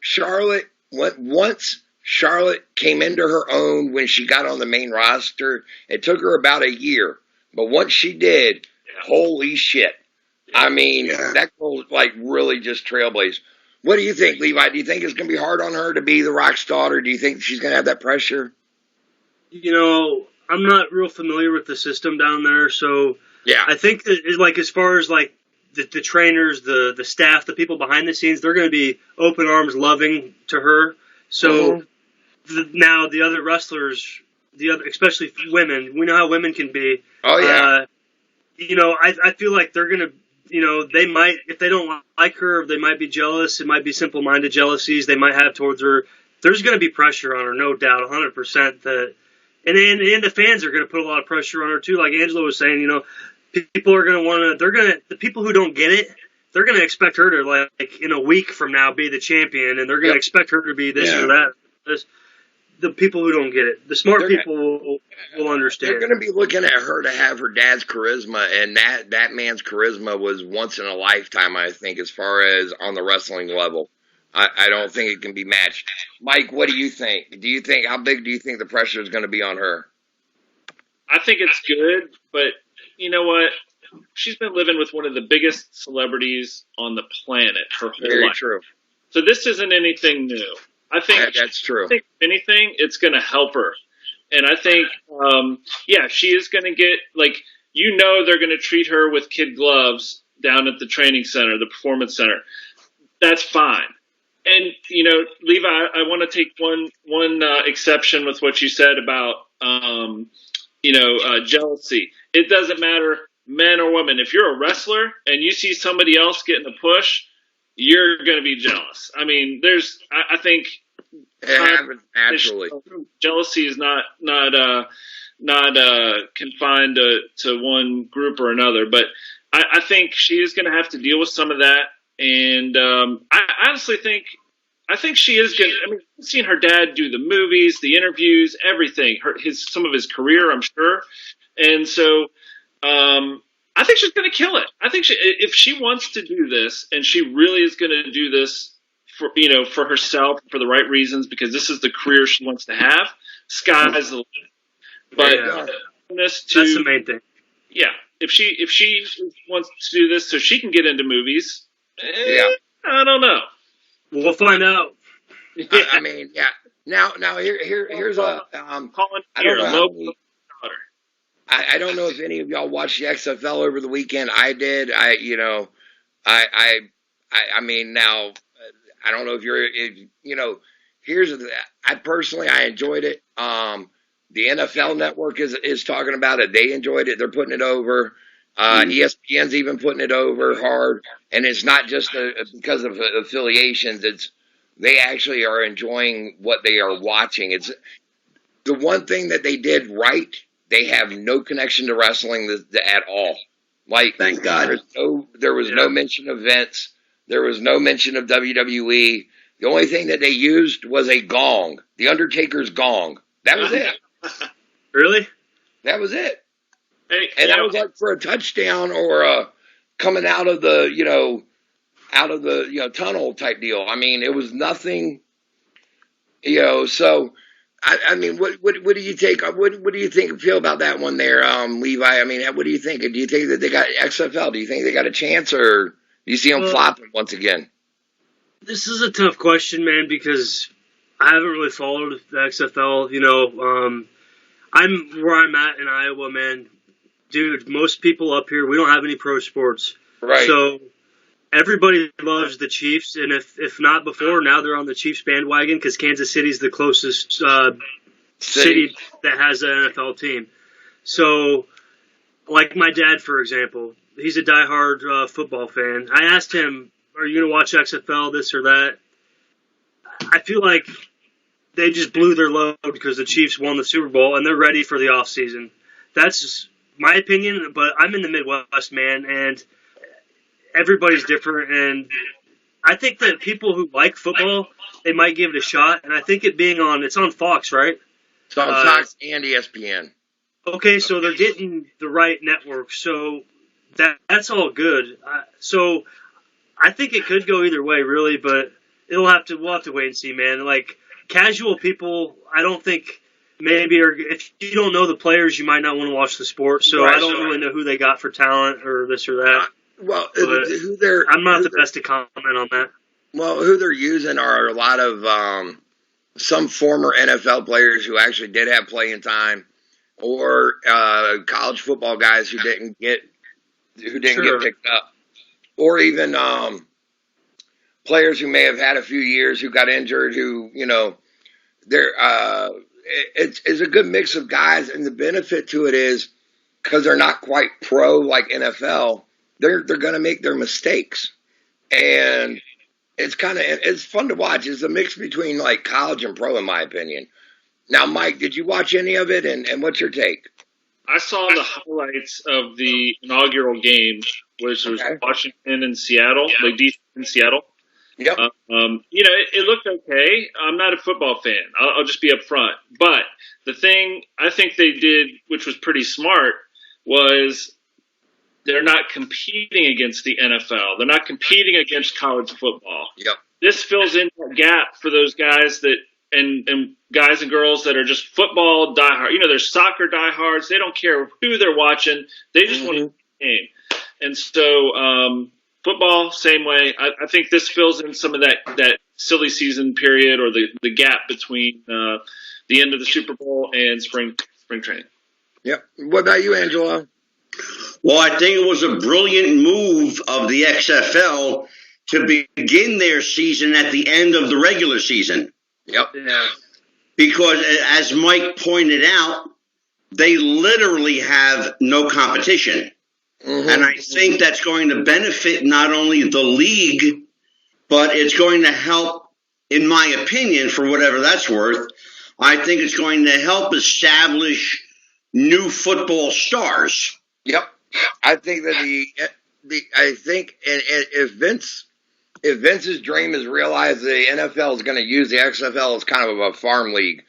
Charlotte. Once Charlotte came into her own when she got on the main roster, it took her about a year. But once she did, holy shit. I mean, that girl, like, really just trailblazed. What do you think, Levi? Do you think it's going to be hard on her to be The Rock's daughter? Do you think she's going to have that pressure? You know, I'm not real familiar with the system down there, so I think that, like, as far as, like, the trainers, the staff, the people behind the scenes, they're going to be open arms loving to her. So now the other wrestlers, especially women, we know how women can be. Oh, yeah. You know, I feel like they're going to, you know, they might, if they don't like her, they might be jealous. It might be simple-minded jealousies they might have towards her. There's going to be pressure on her, no doubt, 100%. And the fans are going to put a lot of pressure on her, too. Like Angela was saying, you know, people are going to want to, the people who don't get it, they're going to expect her to, like, in a week from now, be the champion, and they're going to expect her to be this or that. The people who don't get it, the smart people will understand. They're going to be looking at her to have her dad's charisma, and that man's charisma was once in a lifetime, I think, as far as on the wrestling level. I don't think it can be matched. Mike, what do you think? How big do you think the pressure is going to be on her? I think it's good, but you know what? She's been living with one of the biggest celebrities on the planet her whole life. Very true. So this isn't anything new. I think that's true. I think if anything, it's going to help her. And I think, she is going to get, like, you know, they're going to treat her with kid gloves down at the training center, the performance center. That's fine. And, you know, Levi, I want to take one exception with what you said about, jealousy. It doesn't matter, men or women. If you're a wrestler and you see somebody else getting a push, you're going to be jealous. I mean, I think it happens naturally. Jealousy is not confined to one group or another, but I think she is going to have to deal with some of that. And I honestly think she is going to. I mean, I've seen her dad do the movies, the interviews, everything. Some of his career, I'm sure. And so I think she's going to kill it. I think if she wants to do this, and she really is going to do this for herself, for the right reasons, because this is the career she wants to have, sky's the limit. But that's the main thing. Yeah, if she wants to do this so she can get into movies, I don't know. We'll find out. Yeah. I mean, yeah. Now here's a I don't know if any of y'all watched the XFL over the weekend. I did. I mean, now I don't know if I personally enjoyed it. The NFL Network is talking about it. They enjoyed it. They're putting it over. ESPN's even putting it over hard. And it's not just because of affiliations. They actually are enjoying what they are watching. It's the one thing that they did right. They have no connection to wrestling at all. Like, thank God. There was no mention of Vince. There was no mention of WWE. The only thing that they used was a gong, the Undertaker's gong. That was it. Really? That was it. And that was like for a touchdown or coming out of the tunnel type deal. I mean, it was nothing. So. I mean, what do you take? What do you feel about that one there, Levi? I mean, what do you think? Do you think that they got XFL? Do you think they got a chance, or do you see them flopping once again? This is a tough question, man, because I haven't really followed the XFL. I'm where I'm at in Iowa, man. Dude, most people up here, we don't have any pro sports. Right. So everybody loves the Chiefs, and if not before, now they're on the Chiefs bandwagon because Kansas City's the closest city that has an NFL team. So, like my dad, for example, he's a diehard football fan. I asked him, are you going to watch XFL, this or that? I feel like they just blew their load because the Chiefs won the Super Bowl, and they're ready for the offseason. That's just my opinion, but I'm in the Midwest, man, and everybody's different, and I think that people who like football, they might give it a shot, and I think it's on Fox, right? It's on Fox and ESPN. Okay, so they're getting the right network, so that's all good. So I think it could go either way, really, but we'll have to wait and see, man. Like, casual people, I don't think maybe, or if you don't know the players, you might not want to watch the sport, so I don't really know who they got for talent or this or that. Well, I'm not the best to comment on that. Well, who they're using are a lot of some former NFL players who actually did have playing time, or college football guys who didn't get picked up, or even players who may have had a few years who got injured. It's a good mix of guys, and the benefit to it is because they're not quite pro like NFL. They're going to make their mistakes, and it's fun to watch. It's a mix between like college and pro, in my opinion. Now, Mike, did you watch any of it, and what's your take? I saw the highlights of the inaugural game, which was Washington and Seattle, like DC and Seattle. Yep. It looked okay. I'm not a football fan. I'll just be upfront. But the thing I think they did, which was pretty smart, was they're not competing against the NFL. They're not competing against college football. Yep. This fills in that gap for those guys that and guys and girls that are just football diehard. There's soccer diehards. They don't care who they're watching. They just want to play the game. And so football, same way. I think this fills in some of that silly season period or the gap between the end of the Super Bowl and spring training. Yep. What about you, Angela? Well, I think it was a brilliant move of the XFL to begin their season at the end of the regular season. Yep. Yeah. Because, as Mike pointed out, they literally have no competition. Mm-hmm. And I think that's going to benefit not only the league, but it's going to help, in my opinion, for whatever that's worth, I think it's going to help establish new football stars. Yep. I think that if Vince's dream is realized, the NFL is going to use the XFL as kind of a farm league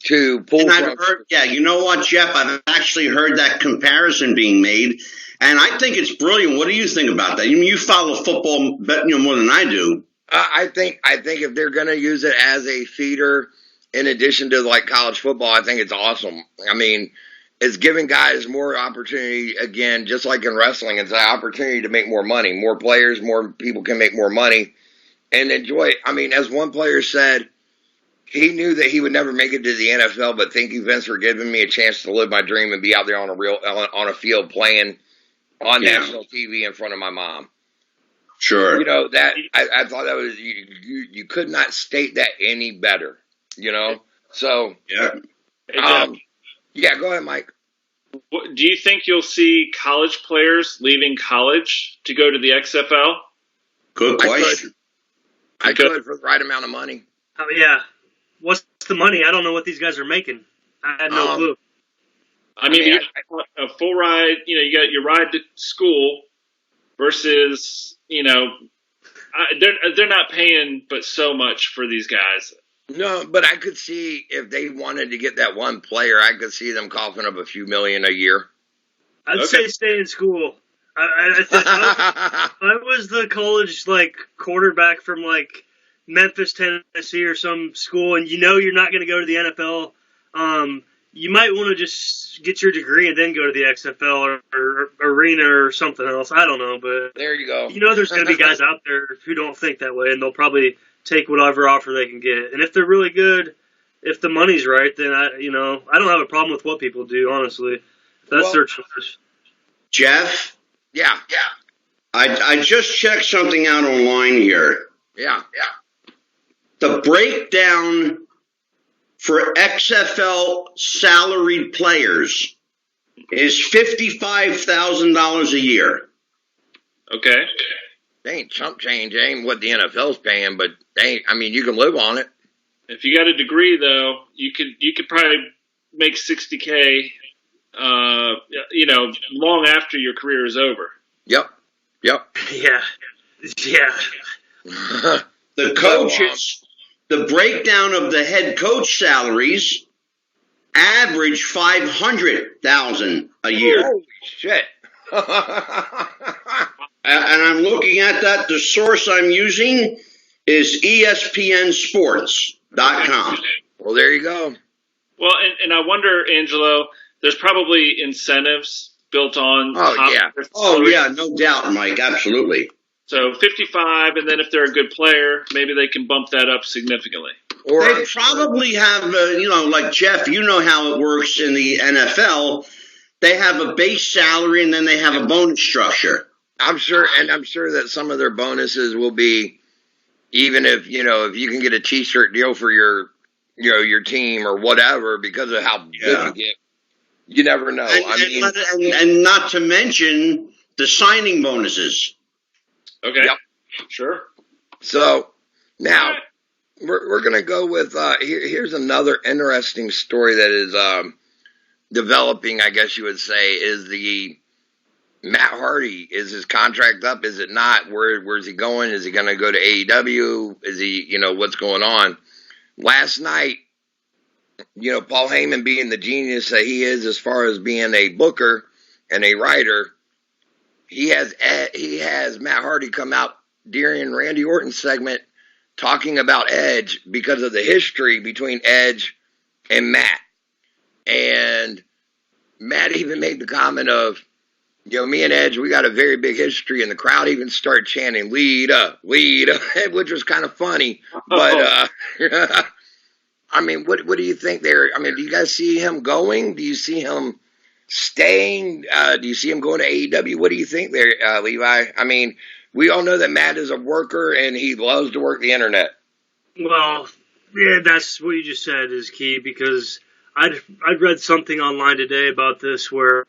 to pull And from. I've heard, yeah, you know what, Jeff? I've actually heard that comparison being made, and I think it's brilliant. What do you think about that? You follow football, more than I do. I think if they're going to use it as a feeder, in addition to like college football, I think it's awesome. I mean, it's giving guys more opportunity. Again, just like in wrestling, it's an opportunity to make more money. More players, more people can make more money and enjoy it. I mean, as one player said, he knew that he would never make it to the NFL, but thank you, Vince, for giving me a chance to live my dream and be out there on a field playing on national TV in front of my mom. Sure. You know, that I thought that was, you could not state that any better, you know? So, yeah. Yeah, go ahead, Mike. Do you think you'll see college players leaving college to go to the XFL? Good question. I could for the right amount of money. Oh, yeah. What's the money? I don't know what these guys are making. I had no clue. I mean, a full ride, you got your ride to school versus, they're not paying but so much for these guys. No, but I could see if they wanted to get that one player, I could see them coughing up a few million a year. I'd say stay in school. I was the college quarterback from Memphis, Tennessee, or some school, and you're not going to go to the NFL. You might want to just get your degree and then go to the XFL or arena or something else. I don't know, but there you go. There's going to be guys out there who don't think that way, and they'll probably take whatever offer they can get. And if they're really good, if the money's right, then I don't have a problem with what people do, honestly. If that's their choice. Jeff? Yeah. I just checked something out online here. Yeah. The breakdown for XFL salaried players is $55,000 a year. Okay. They ain't chump change. It ain't what the NFL's paying, but you can live on it. If you got a degree, though, you could probably make $60K, long after your career is over. Yep. Yeah. The coaches, the breakdown of the head coach salaries average $500,000 a year. Holy shit. And I'm looking at that. The source I'm using is ESPNSports.com. Well, there you go. Well, and I wonder, Angelo, there's probably incentives built on. Oh, yeah, no doubt, Mike. Absolutely. So 55, and then if they're a good player, maybe they can bump that up significantly. Or they probably have, like Jeff, how it works in the NFL. They have a base salary and then they have a bonus structure. I'm sure that some of their bonuses will be, even if you can get a T-shirt deal for your team or whatever because of how good you get. You never know. And not to mention the signing bonuses. Okay. Yep. Sure. So now we're gonna go with here's another interesting story that is developing. I guess you would say is the Matt Hardy. Is his contract up? Is it not? Where's he going? Is he going to go to AEW? Is he, what's going on? Last night, Paul Heyman being the genius that he is as far as being a booker and a writer, he has Matt Hardy come out during Randy Orton's segment talking about Edge because of the history between Edge and Matt. And Matt even made the comment of, me and Edge, we got a very big history, and the crowd even started chanting, lead up, which was kind of funny. But, what do you think there? Do you guys see him going? Do you see him staying? Do you see him going to AEW? What do you think there, Levi? We all know that Matt is a worker, and he loves to work the internet. Well, yeah, that's what you just said is key, because I'd read something online today about this where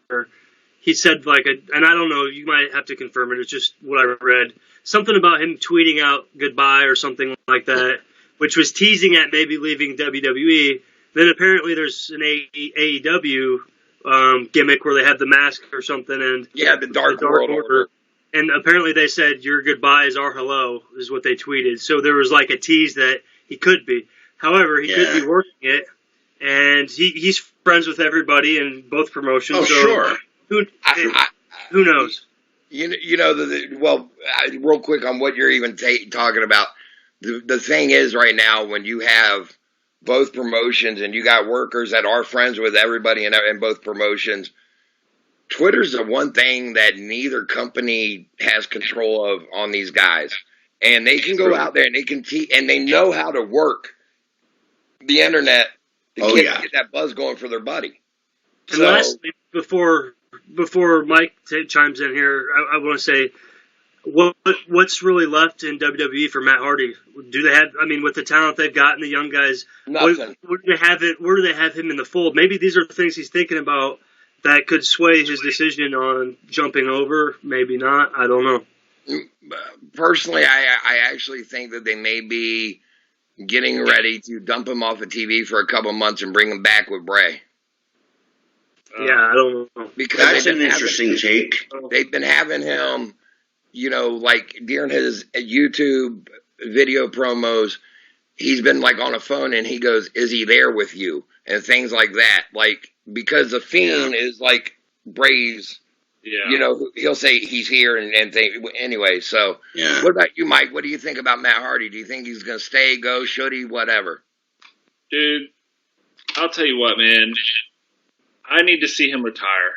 he said and I don't know, you might have to confirm it, it's just what I read, something about him tweeting out goodbye or something like that, which was teasing at maybe leaving WWE. Then apparently there's an AEW gimmick where they have the mask or something, and the Dark World Order. And apparently they said, your goodbye is our hello, is what they tweeted. So there was a tease that he could be. However, he could be working it. and he's friends with everybody in both promotions. Oh, so sure. Who knows? Real quick on what you're even talking about. The thing is right now when you have both promotions and you got workers that are friends with everybody in both promotions, Twitter's the one thing that neither company has control of on these guys. And they can go out there and they can and they know how to work the internet to get that buzz going for their buddy. And lastly, before Mike chimes in here, I want to say, what's really left in WWE for Matt Hardy? Do they have? I mean, with the talent they've got and the young guys, nothing. Where do they have him in the fold? Maybe these are the things he's thinking about that could sway his decision on jumping over. Maybe not. I don't know. Personally, I actually think that they may be getting ready to dump him off of TV for a couple months and bring him back with Bray. Yeah, I don't know. Because that's an interesting take. They've been having him, like during his YouTube video promos, he's been like on a phone and he goes, "Is he there with you?" and things like that. Like, because the Fiend is like Bray's, he'll say he's here and anyway. So, What about you, Mike? What do you think about Matt Hardy? Do you think he's going to stay, go, should he, whatever? Dude, I'll tell you what, man. I need to see him retire.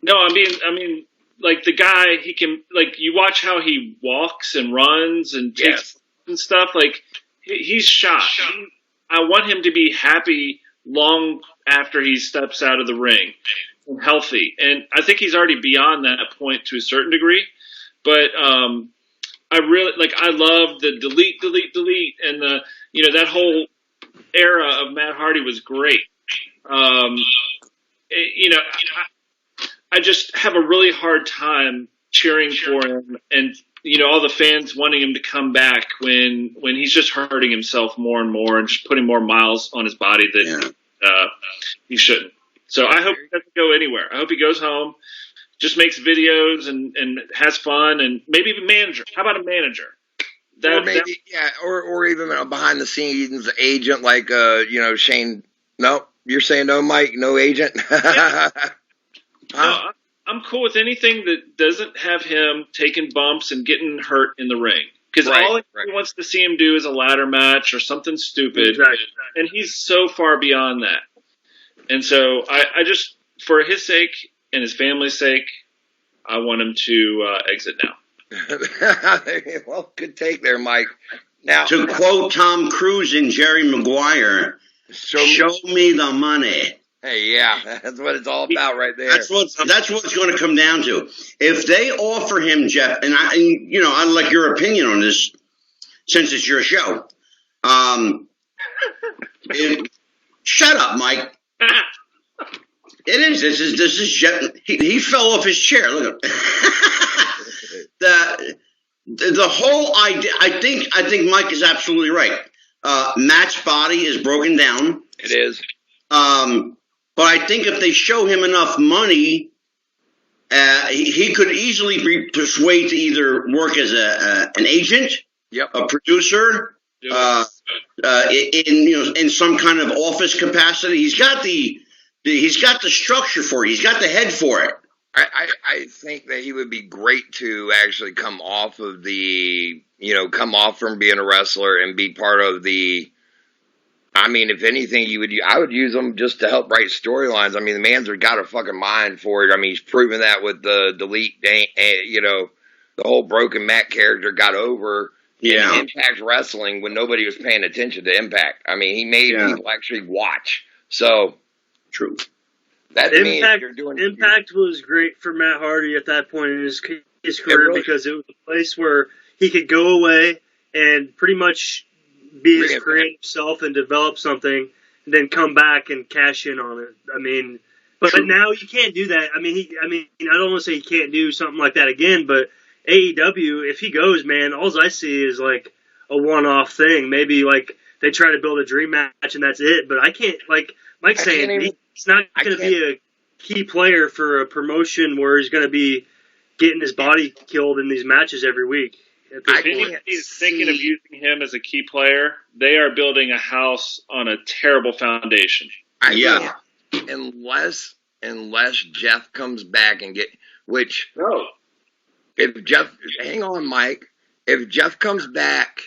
No, I mean, like the guy, he can, like, you watch how he walks and runs and takes and stuff. Like, he's shot. I want him to be happy long after he steps out of the ring and healthy. And I think he's already beyond that point to a certain degree. But I love the delete, and that whole era of Matt Hardy was great. I just have a really hard time cheering for him and, all the fans wanting him to come back when he's just hurting himself more and more and just putting more miles on his body that he shouldn't. So I hope he doesn't go anywhere. I hope he goes home, just makes videos and has fun, and maybe even manager. How about a manager? Or even a behind the scenes agent like Shane. No, you're saying no, Mike, no agent. No, I'm cool with anything that doesn't have him taking bumps and getting hurt in the ring. Because all he wants to see him do is a ladder match or something stupid. Exactly. And he's so far beyond that. And so I just, for his sake and his family's sake, I want him to exit now. Well, good take there, Mike. Now, to quote Tom Cruise in Jerry Maguire, show me the money. Hey, yeah, that's what it's all about right there. That's what it's going to come down to. If they offer him, Jeff, and I'd like your opinion on this, since it's your show. Shut up, Mike. It is. This is Jeff. He fell off his chair. Look at the whole idea. I think Mike is absolutely right. Matt's body is broken down. It is. But I think if they show him enough money, he could easily be persuaded to either work as an agent, a producer, in some kind of office capacity. He's got the structure for it. He's got the head for it. I think that he would be great to actually come off from being a wrestler and be part of the. I mean, if anything, I would use him just to help write storylines. I mean, the man's got a fucking mind for it. I mean, he's proven that with the delete, the whole Broken Matt character got over in Impact Wrestling when nobody was paying attention to Impact. I mean, he made people actually watch. So, true. That Impact was great for Matt Hardy at that point in his career because it was a place where he could go away and pretty much be his creative self and develop something, and then come back and cash in on it. I mean, but now you can't do that. I mean, I don't want to say he can't do something like that again, but AEW, if he goes, man, all I see is like a one-off thing. Maybe like they try to build a dream match and that's it. But I can't, like Mike's saying, he's not going to be a key player for a promotion where he's going to be getting his body killed in these matches every week. If anybody is thinking of using him as a key player, they are building a house on a terrible foundation. Yeah. Unless Jeff comes back and No. if Jeff, hang on, Mike, if Jeff comes back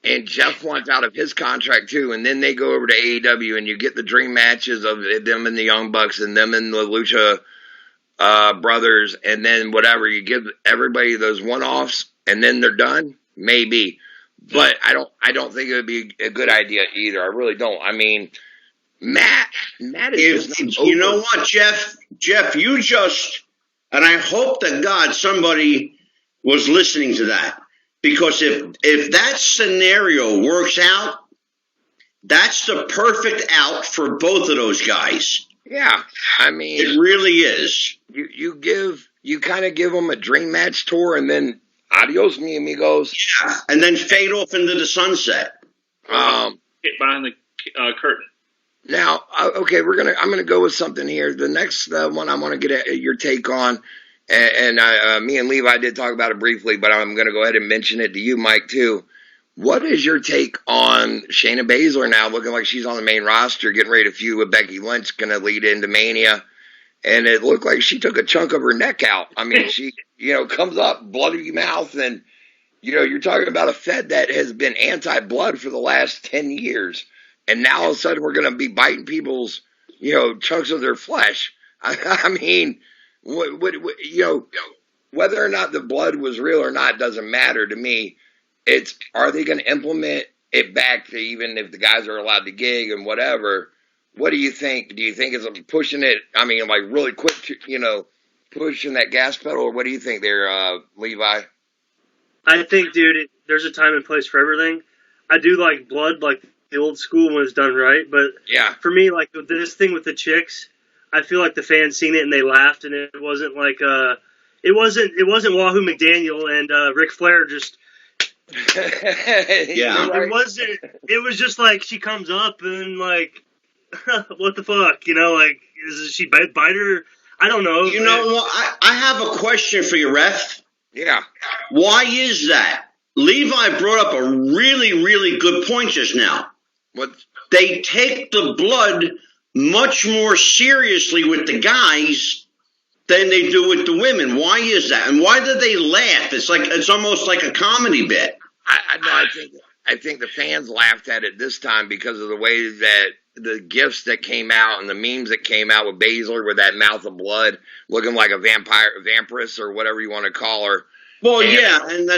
and Jeff wants out of his contract too, and then they go over to AEW and you get the dream matches of them and the Young Bucks and them and the Lucha brothers, and then whatever, you give everybody those one-offs and then they're done, maybe. But I don't think it would be a good idea either. I really don't. I mean, Matt is just you know what, Jeff, you just, and I hope that God somebody was listening to that, because if that scenario works out, that's the perfect out for both of those guys. Yeah, I mean, it really is. You kind of give them a dream match tour, and then adios, mi amigos. Yeah, and then fade off into the sunset. Get behind the curtain. Now, okay, I'm gonna go with something here. The next one I want to get your take on, and me and Levi did talk about it briefly, but I'm gonna go ahead and mention it to you, Mike, too. What is your take on Shayna Baszler now looking like she's on the main roster, getting ready to feud with Becky Lynch, going to lead into Mania? And it looked like she took a chunk of her neck out. I mean, she, comes up, bloody mouth, and, you're talking about a Fed that has been anti-blood for the last 10 years. And now all of a sudden we're going to be biting people's, chunks of their flesh. I mean, whether or not the blood was real or not doesn't matter to me. Are they going to implement it back to even if the guys are allowed to gig and whatever? What do you think? Do you think it's pushing it? I mean, like really quick, pushing that gas pedal, or what do you think there, Levi? I think, dude, there's a time and place for everything. I do like blood, like the old school when it's done right, but yeah, for me, like this thing with the chicks, I feel like the fans seen it and they laughed, and it wasn't like it wasn't Wahoo McDaniel and Ric Flair just. Yeah, it was just like she comes up and like what the fuck, like is she bite her? I don't know. You know what? I have a question for you, Ref. Yeah. Why is that? Levi brought up a really, really good point just now. What? They take the blood much more seriously with the guys than they do with the women. Why is that? And why do they laugh? It's almost like a comedy bit. I think the fans laughed at it this time because of the way that the gifs that came out and the memes that came out with Baszler with that mouth of blood looking like a vampiress or whatever you want to call her. Well, and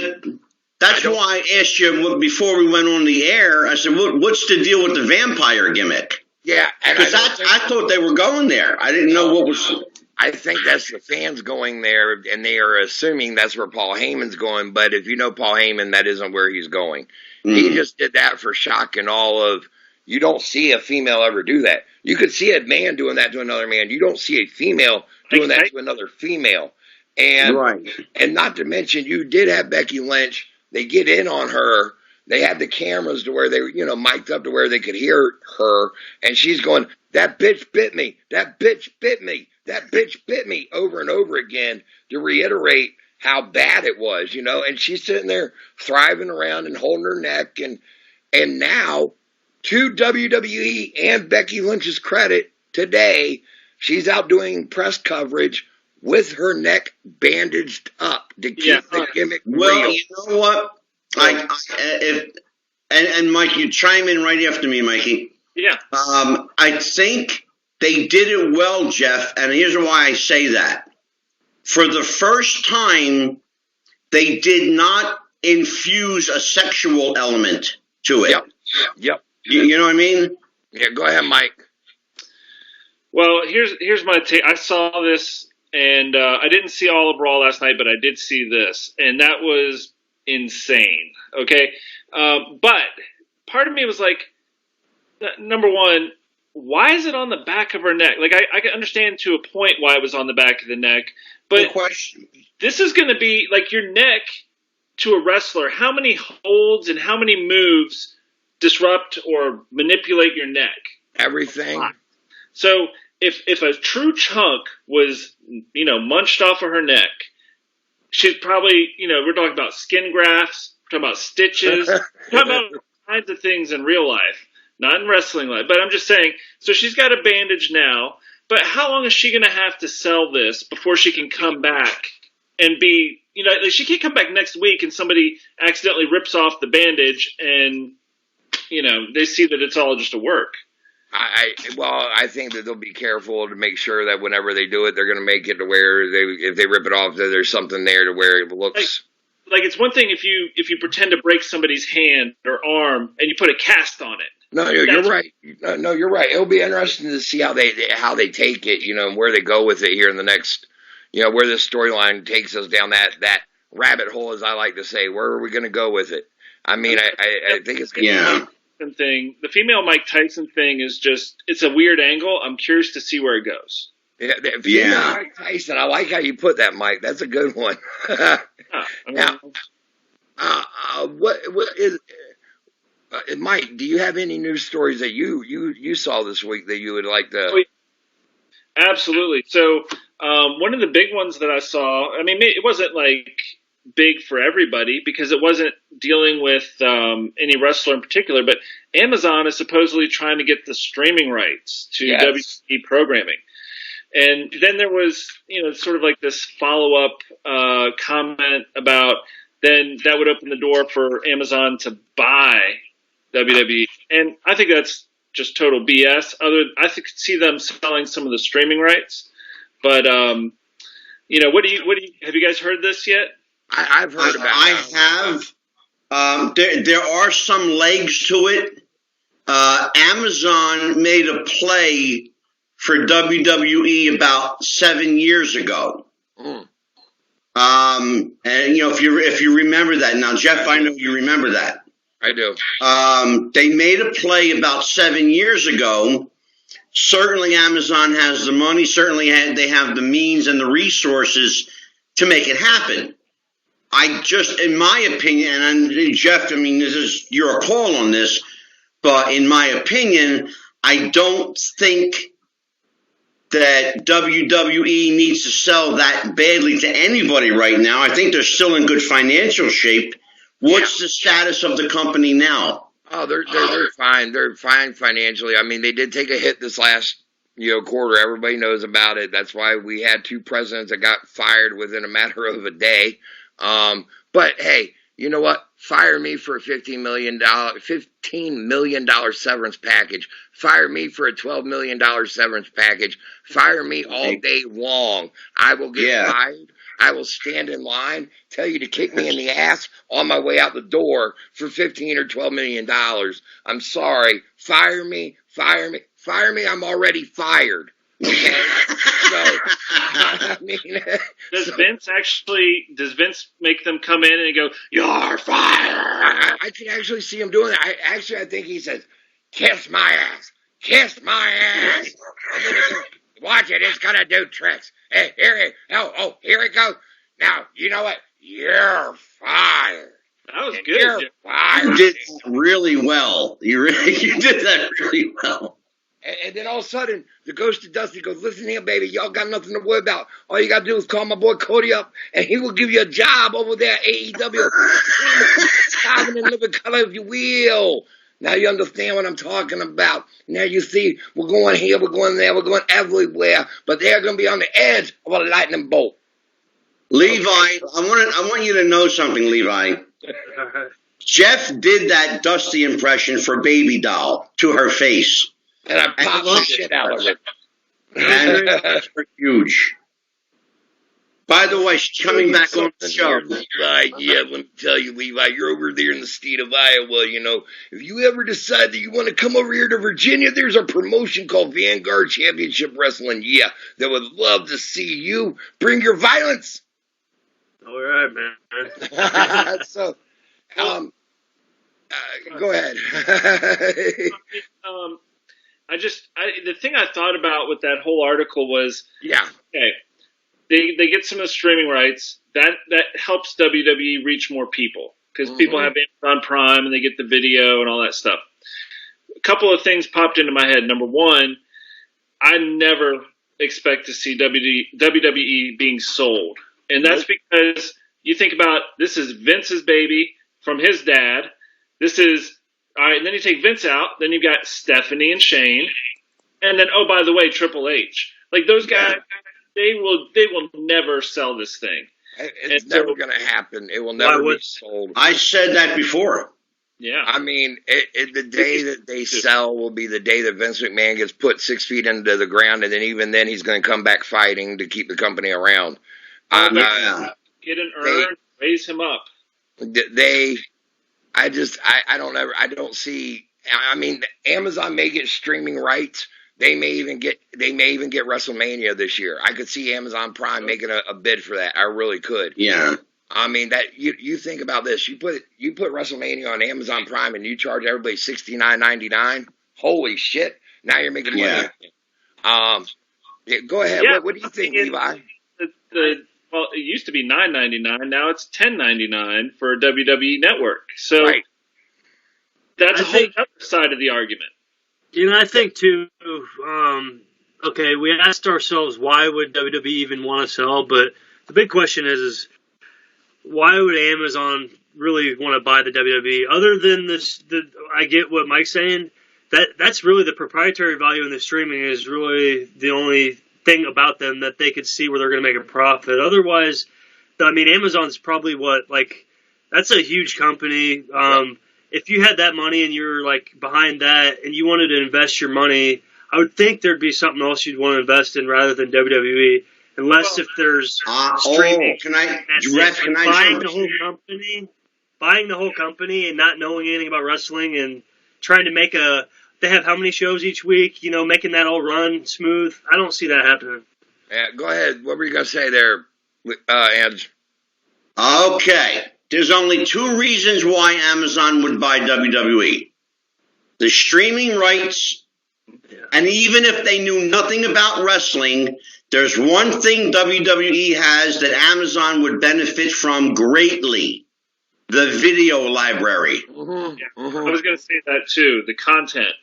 that's why I asked you before we went on the air. I said, what's the deal with the vampire gimmick? Yeah. Because I thought they were going there. I didn't know what was... I think that's the fans going there, and they are assuming that's where Paul Heyman's going. But if you know Paul Heyman, that isn't where he's going. He just did that for shock and all of. You don't see a female ever do that. You could see a man doing that to another man. You don't see a female doing that to another female. And right. And not to mention, you did have Becky Lynch. They get in on her. They had the cameras to where they, mic'd up to where they could hear her, and she's going, "That bitch bit me. That bitch bit me. That bitch bit me," over and over again to reiterate how bad it was, and she's sitting there thriving around and holding her neck. And now, to WWE and Becky Lynch's credit, today, she's out doing press coverage with her neck bandaged up to keep the gimmick real. You know what? And Mike, you chime in right after me, Mikey. Yeah. I think they did it well, Jeff, and here's why I say that. For the first time, they did not infuse a sexual element to it. Yep. You know what I mean? Yeah, go ahead, Mike. Well, here's my take. I saw this, and I didn't see all of Raw last night, but I did see this, and that was insane. Okay, but part of me was like, number one, why is it on the back of her neck? Like, I can understand to a point why it was on the back of the neck, but this is going to be like your neck to a wrestler. How many holds and how many moves disrupt or manipulate your neck? Everything. So if a true chunk was, munched off of her neck, she's probably, we're talking about skin grafts, we're talking about stitches, we're talking about all kinds of things in real life, not in wrestling life. But I'm just saying, so she's got a bandage now, but how long is she going to have to sell this before she can come back and be, like she can't come back next week and somebody accidentally rips off the bandage and, they see that it's all just a work. I think that they'll be careful to make sure that whenever they do it, they're going to make it to where if they rip it off, that there's something there to where it looks. Like it's one thing if you pretend to break somebody's hand or arm and you put a cast on it. No, you're right. No, you're right. It'll be interesting to see how they take it, and where they go with it here in the next, where this storyline takes us down that rabbit hole, as I like to say. Where are we going to go with it? I mean, I think it's going to be. Thing. The female Mike Tyson thing is it's a weird angle. I'm curious to see where it goes. Yeah. Mike Tyson. I like how you put that, Mike. That's a good one. Now, what is Mike? Do you have any news stories that you saw this week that you would like to? Absolutely. So, one of the big ones that I saw. I mean, it wasn't like big for everybody because it wasn't dealing with any wrestler in particular, but Amazon is supposedly trying to get the streaming rights to WWE programming. And then there was, sort of like this follow-up comment about then that would open the door for Amazon to buy WWE. And I think that's just total BS. I could see them selling some of the streaming rights. But, what do you have you guys heard this yet? I've heard about it. I have. There are some legs to it. Amazon made a play for WWE about 7 years ago. And if you remember that now, Jeff, I know you remember that. I do. They made a play about 7 years ago. Certainly, Amazon has the money. Certainly, they have the means and the resources to make it happen. In my opinion, and Jeff, I mean, this is your call on this, but in my opinion, I don't think that WWE needs to sell that badly to anybody right now. I think they're still in good financial shape. What's the status of the company now? Oh, they're fine. They're fine financially. I mean, they did take a hit this last quarter. Everybody knows about it. That's why we had two presidents that got fired within a matter of a day. But hey, you know what? Fire me for a $15 million severance package. Fire me for a $12 million severance package. Fire me all day long. I will get fired. I will stand in line, tell you to kick me in the ass on my way out the door for $15 or $12 million. I'm sorry. Fire me. I'm already fired. Okay? So, I mean, does Vince make them come in and go, "You're fired"? I can actually see him doing that. I think he says, "Kiss my ass, kiss my ass." Watch it, it's gonna do tricks. Hey, here it goes. Now, you know what? You're fired. That was good. You're fired. You did really well. You did that really well. And then all of a sudden, the ghost of Dusty goes, "Listen here, baby, y'all got nothing to worry about. All you got to do is call my boy Cody up, and he will give you a job over there at AEW. Diamond and living color, if you will." Now you understand what I'm talking about. Now you see, we're going here, we're going there, we're going everywhere, but they're going to be on the edge of a lightning bolt. Levi, I want you to know something, Levi. Jeff did that Dusty impression for Baby Doll to her face. And I popped the shit out of it. And it's huge. By the way, she's coming back on the show. Levi, let me tell you, Levi, you're over there in the state of Iowa, If you ever decide that you want to come over here to Virginia, there's a promotion called Vanguard Championship Wrestling. Yeah, they would love to see you. Bring your violence. All right, man. So, go ahead. The thing I thought about with that whole article was, okay, they get some of the streaming rights. That helps WWE reach more people because people have Amazon Prime and they get the video and all that stuff. A couple of things popped into my head. Number one, I never expect to see WWE being sold, and that's because You think about, this is Vince's baby from his dad. This is, all right, and then you take Vince out, then you've got Stephanie and Shane, and then, oh, by the way, Triple H. Like, those guys, they will never sell this thing. It's never going to happen. It will never be sold. I said that before. Yeah. I mean, the day that they sell will be the day that Vince McMahon gets put 6 feet into the ground, and then even then he's going to come back fighting to keep the company around. Get an urn, raise him up. I don't see. I mean, Amazon may get streaming rights. They may even get WrestleMania this year. I could see Amazon Prime making a bid for that. I really could. Yeah. I mean, that you think about this. You put WrestleMania on Amazon Prime and you charge everybody $69.99. Holy shit! Now you're making money. Yeah. Go ahead. Yeah, what do you think, Levi? Well, it used to be $9.99. Now it's $10.99 for WWE Network. So that's a whole other side of the argument. You know, I think too. Okay, we asked ourselves why would WWE even want to sell, but the big question is why would Amazon really want to buy the WWE? Other than this, I get what Mike's saying. That's really the proprietary value in the streaming is really the only thing about them that they could see where they're going to make a profit. Otherwise, I mean, Amazon's probably that's a huge company. If you had that money and you're like behind that and you wanted to invest your money, I would think there'd be something else you'd want to invest in rather than WWE. Unless if there's streaming, buying the whole company and not knowing anything about wrestling and trying to make they have how many shows each week, you know, making that all run smooth. I don't see that happening. Yeah, go ahead. What were you going to say there, Ange? Okay. There's only 2 reasons why Amazon would buy WWE. The streaming rights, and even if they knew nothing about wrestling, there's one thing WWE has that Amazon would benefit from greatly: the video library. Mm-hmm. Yeah. Mm-hmm. I was going to say that too, the content.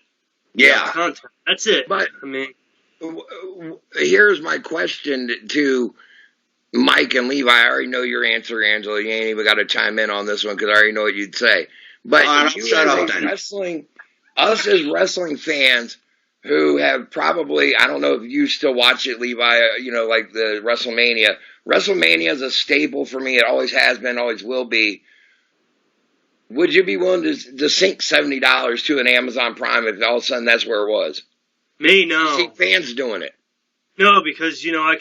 Yeah. Content. That's it. But I mean, here's my question to Mike and Levi. I already know your answer, Angela. You ain't even got to chime in on this one because I already know what you'd say. But us as wrestling fans who have probably, I don't know if you still watch it, Levi, you know, like the WrestleMania. WrestleMania is a staple for me. It always has been, always will be. Would you be willing to sink $70 to an Amazon Prime if all of a sudden that's where it was? Me, no. You see fans doing it. No, because, you know,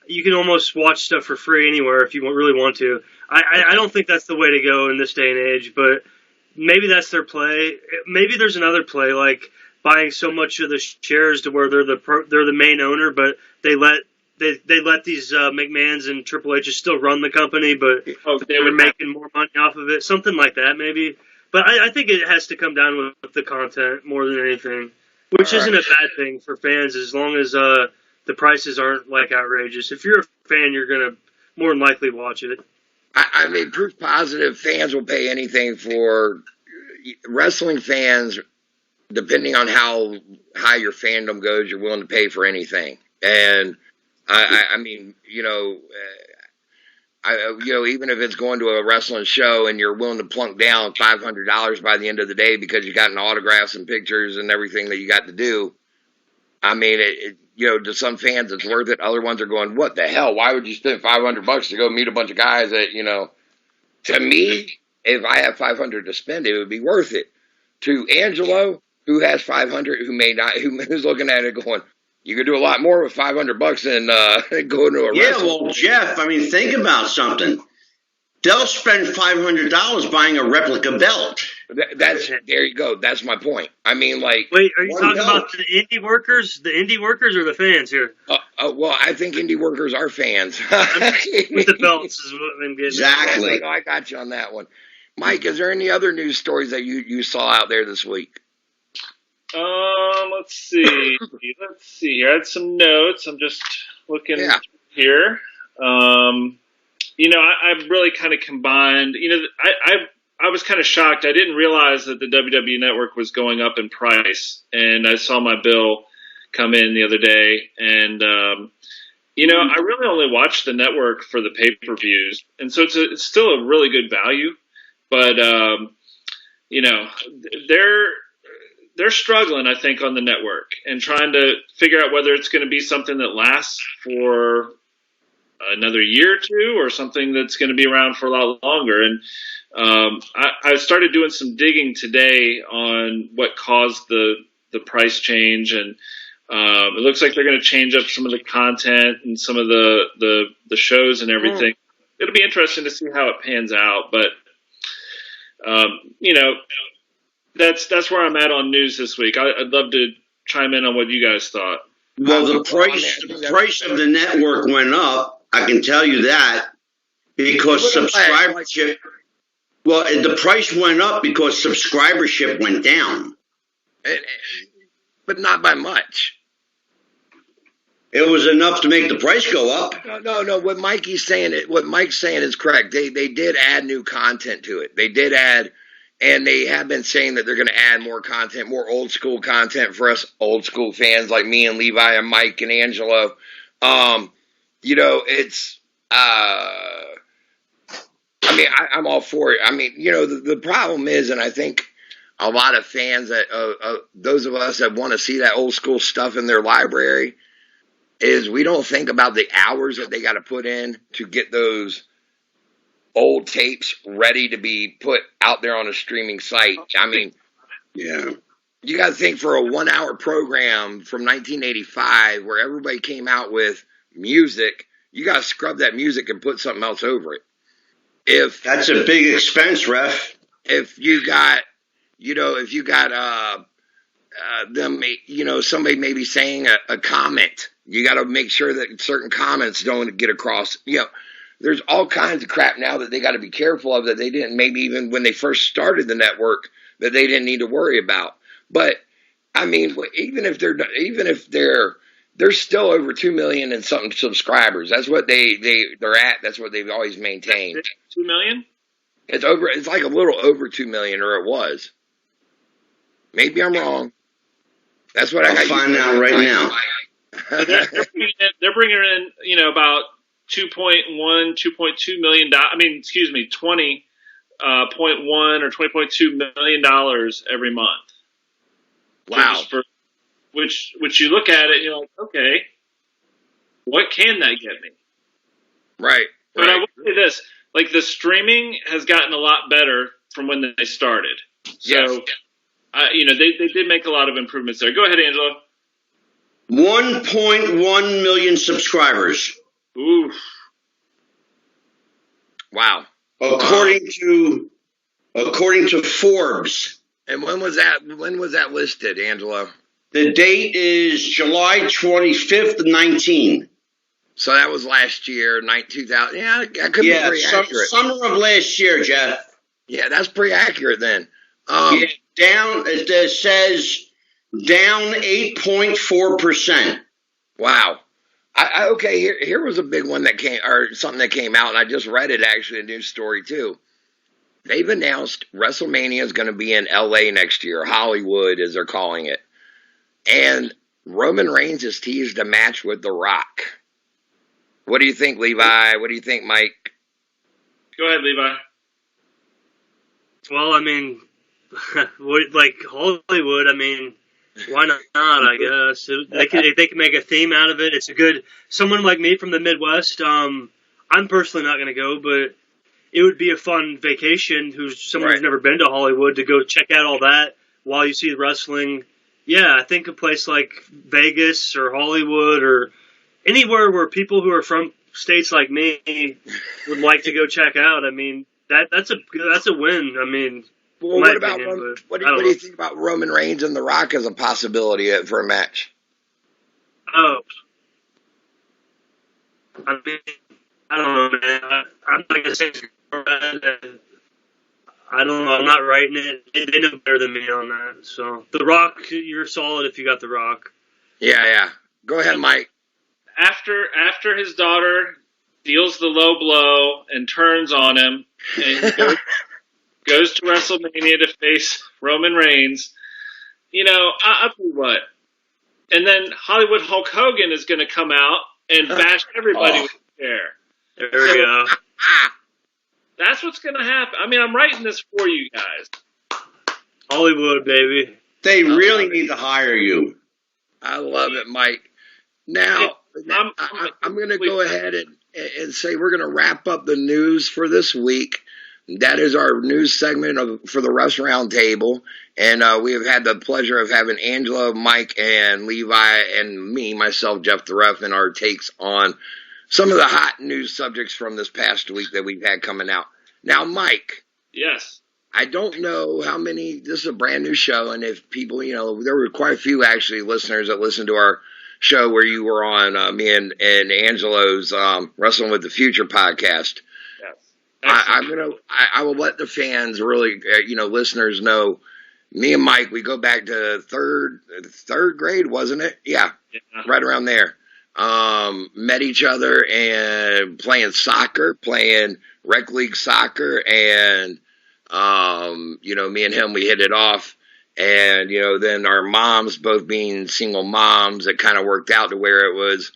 you can almost watch stuff for free anywhere if you really want to. I don't think that's the way to go in this day and age, but maybe that's their play. Maybe there's another play, like buying so much of the shares to where they're the main owner, but they let these McMahons and Triple H's still run the company, but they were making more money off of it. Something like that, maybe. But I think it has to come down with the content more than anything, which isn't a bad thing for fans as long as the prices aren't like outrageous. If you're a fan, you're gonna more than likely watch it. I mean, proof positive, fans will pay anything for wrestling fans. Depending on how high your fandom goes, you're willing to pay for anything. And I mean, you know, even if it's going to a wrestling show and you're willing to plunk down $500 by the end of the day because you got autographs and pictures and everything that you got to do. I mean, to some fans it's worth it. Other ones are going, what the hell? Why would you spend $500 to go meet a bunch of guys that, you know? To me, if I have $500 to spend, it would be worth it. To Angelo, who has $500, who may not, who's looking at it going, you could do a lot more with $500 than going to a wrestling. Well, Jeff, I mean, think about something. They'll spend $500 buying a replica belt. There you go. That's my point. I mean, like, wait, are you talking about the indie workers? The indie workers or the fans here? Well, I think indie workers are fans. With the belts is what I'm getting. Exactly. I got you on that one. Mike, is there any other news stories that you saw out there this week? Let's see. I had some notes. I'm just looking here. I really kind of combined. I was kind of shocked. I didn't realize that the WWE Network was going up in price, and I saw my bill come in the other day, and I really only watch the network for the pay-per-views, and so it's still a really good value. But they're struggling, I think, on the network and trying to figure out whether it's going to be something that lasts for another year or two, or something that's going to be around for a lot longer. And I started doing some digging today on what caused the price change, and it looks like they're going to change up some of the content and some of the shows and everything. It'll be interesting to see how it pans out, but that's where I'm at on news this week. I'd love to chime in on what you guys thought. Well, the price of the network went up. I can tell you that, because subscribership. Well, the price went up because subscribership went down, but not by much. It was enough to make the price go up. No. What Mike's saying is correct. They did add new content to it. They did add, and they have been saying that they're going to add more content, more old school content for us old school fans like me and Levi and Mike and Angelo. It's, I'm all for it. The problem is, and I think a lot of fans that, those of us that want to see that old school stuff in their library, is we don't think about the hours that they got to put in to get those old tapes ready to be put out there on a streaming site. Yeah. You got to think, for a 1 hour program from 1985 where everybody came out with music, you got to scrub that music and put something else over it. That's a big expense, Ref. If you got them, somebody maybe saying a comment, you got to make sure that certain comments don't get across. There's all kinds of crap now that they got to be careful of, that they didn't, maybe even when they first started the network, that they didn't need to worry about. But even if they're still over 2 million and something subscribers. That's what they're at. That's what they've always maintained. 2 million? It's like a little over 2 million, or it was. Maybe I'm wrong. That's what I'll find out right now. They're bringing in, about 2.1, 2.2 million. 20.1 or $20.2 million every month. Wow. Which you look at it and you're like, okay, what can that get me? Right. But I will say this, like, the streaming has gotten a lot better from when they started. So, they did make a lot of improvements there. Go ahead, Angelo. 1.1 million subscribers. Ooh. Wow. According to Forbes. And when was that listed, Angelo? The date is July 25th, 19. So that was last year, 2000. Yeah, that could be pretty accurate. Summer of last year, Jeff. Yeah, that's pretty accurate then. It says down 8.4%. Wow. Okay, here was a big one that something that came out, and I just read it, actually, a news story too. They've announced WrestleMania is going to be in LA next year, Hollywood as they're calling it. And Roman Reigns has teased a match with The Rock. What do you think, Levi? What do you think, Mike? Go ahead, Levi. Well, like Hollywood, why not? I guess they can make a theme out of it. It's a good. Someone like me from the Midwest. I'm personally not going to go, but it would be a fun vacation. Who's never been to Hollywood, to go check out all that while you see the wrestling. Yeah, I think a place like Vegas or Hollywood or anywhere where people who are from states like me would like to go check out. That's a win. Well, what do you think about Roman Reigns and The Rock as a possibility for a match? Oh, I don't know, man. I'm not gonna say I don't know. I'm not writing it. They know better than me on that. So The Rock, you're solid if you got The Rock. Yeah. Go ahead, Mike. After his daughter deals the low blow and turns on him and goes to WrestleMania to face Roman Reigns, I'll tell you what. And then Hollywood Hulk Hogan is going to come out and bash everybody with a chair. There we go. That's what's going to happen. I mean, I'm writing this for you guys. Hollywood, baby. They really need to hire you. I love it, Mike. Now, I'm going to go ahead and say we're going to wrap up the news for this week. That is our news segment for the Refs Roundtable. And we have had the pleasure of having Angela, Mike, and Levi, and me, myself, Jeff the Ref, and our takes on some of the hot news subjects from this past week that we've had coming out. Now, Mike. Yes. I don't know how many, this is a brand new show, and if people, there were quite a few actually listeners that listened to our show where you were on, me and Angelo's Wrestling with the Future podcast. Yes. I will let the fans really, listeners know, me and Mike, we go back to third grade, wasn't it? Yeah. Right around there. Met each other and playing rec league soccer, and me and him, we hit it off. And, then our moms, both being single moms, it kind of worked out to where it was,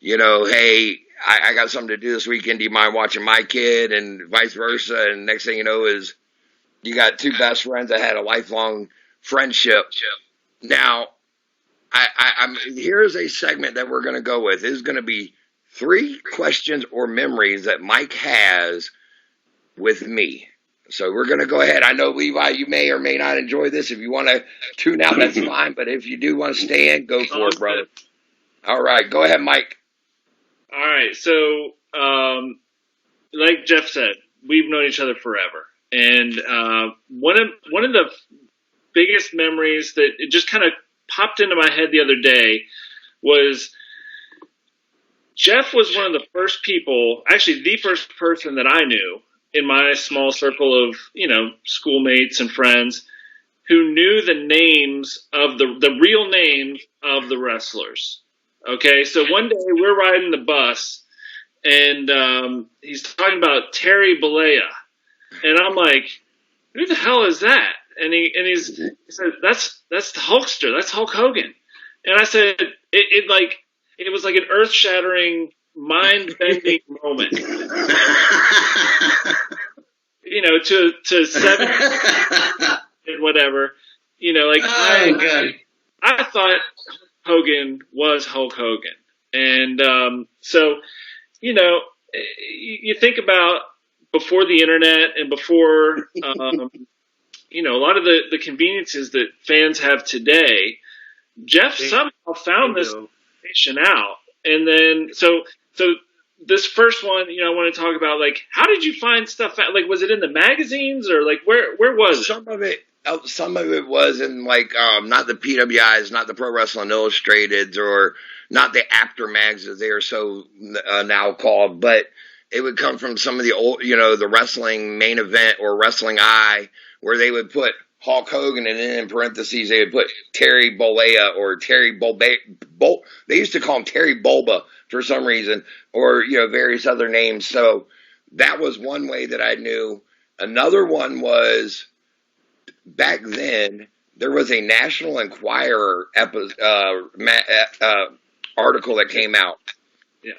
hey, I got something to do this weekend. Do you mind watching my kid? And vice versa. And next thing you know is you got two best friends that had a lifelong friendship. Now, here's a segment that we're going to go with. This is going to be 3 questions or memories that Mike has with me. So we're going to go ahead. I know, Levi, you may or may not enjoy this. If you want to tune out, that's fine. But if you do want to stay in, go for it, brother. All right. Go ahead, Mike. All right. So, like Jeff said, we've known each other forever. And one of the biggest memories that it just kind of popped into my head the other day was Jeff was one of the first people, actually the first person that I knew in my small circle of, schoolmates and friends who knew the names of the real names of the wrestlers. Okay, so one day we're riding the bus and he's talking about Terry Bollea, and I'm like, who the hell is that? And he said, that's the Hulkster, that's Hulk Hogan. And I said, it was like an earth-shattering, mind-bending moment. To 7 and whatever, I thought Hogan was Hulk Hogan. And so, you think about before the internet and before, a lot of the conveniences that fans have today, Jeff somehow found this information out. And then, so this first one, I want to talk about, how did you find stuff out? Was it in the magazines or where was it? Some of it was in not the PWIs, not the Pro Wrestling Illustrated, or not the After mags as they are so now called, but it would come from some of the old, the Wrestling Main Event or Wrestling Eye, where they would put Hulk Hogan, and then in parentheses they would put Terry Bollea or Terry Bulba. They used to call him Terry Bulba for some reason, or various other names. So that was one way that I knew. Another one was back then there was a National Enquirer article that came out,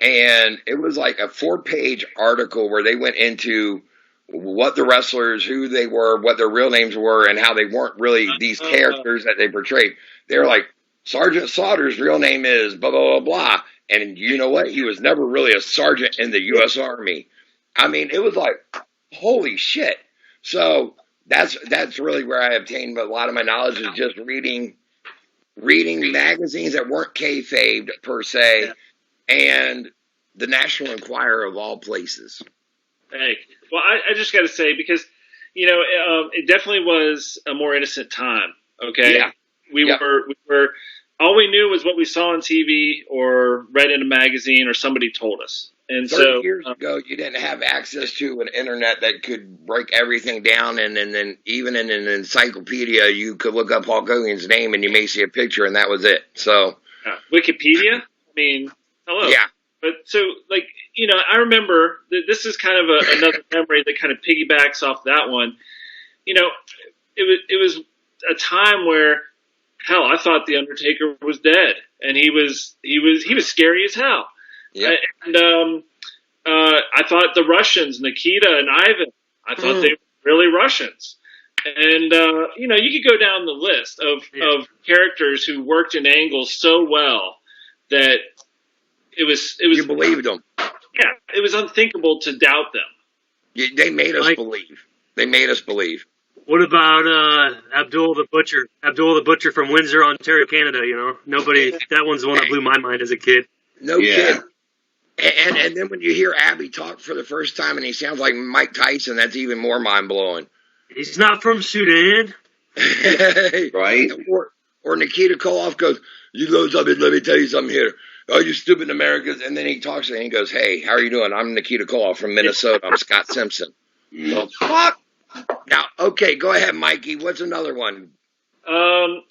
and it was like a 4-page article where they went into what the wrestlers, who they were, what their real names were, and how they weren't really these characters that they portrayed. They were like, Sergeant Slaughter's real name is blah, blah, blah, blah. And you know what? He was never really a sergeant in the U.S. Army. I mean, it was like, holy shit. So that's really where I obtained a lot of my knowledge, is just reading magazines that weren't kayfabed per se, and the National Enquirer of all places. Hey, well, I just got to say, because, it definitely was a more innocent time. Okay. Yeah. We were, all we knew was what we saw on TV or read in a magazine or somebody told us. And 30 years ago, you didn't have access to an internet that could break everything down. And then even in an encyclopedia, you could look up Hulk Hogan's name and you may see a picture, and that was it. So Wikipedia? I mean, hello. Yeah. But so, I remember this is kind of another memory that kind of piggybacks off that one. It was a time where, hell, I thought the Undertaker was dead, and he was scary as hell. Yep. And I thought the Russians, Nikita and Ivan, I thought they were really Russians. And, you could go down the list of characters who worked in angles so well that it was. You believed them. Yeah, it was unthinkable to doubt them. They made us believe. They made us believe. What about Abdul the Butcher? Abdul the Butcher from Windsor, Ontario, Canada. That one's the one that blew my mind as a kid. No kid. And then when you hear Abby talk for the first time and he sounds like Mike Tyson, that's even more mind-blowing. He's not from Sudan. Right. Or Nikita Koloff goes, you know something, let me tell you something here. Oh, you stupid Americans. And then he talks to him and he goes, hey, how are you doing? I'm Nikita Koloff from Minnesota. I'm Scott Simpson. So, fuck. Now, okay, go ahead, Mikey. What's another one? I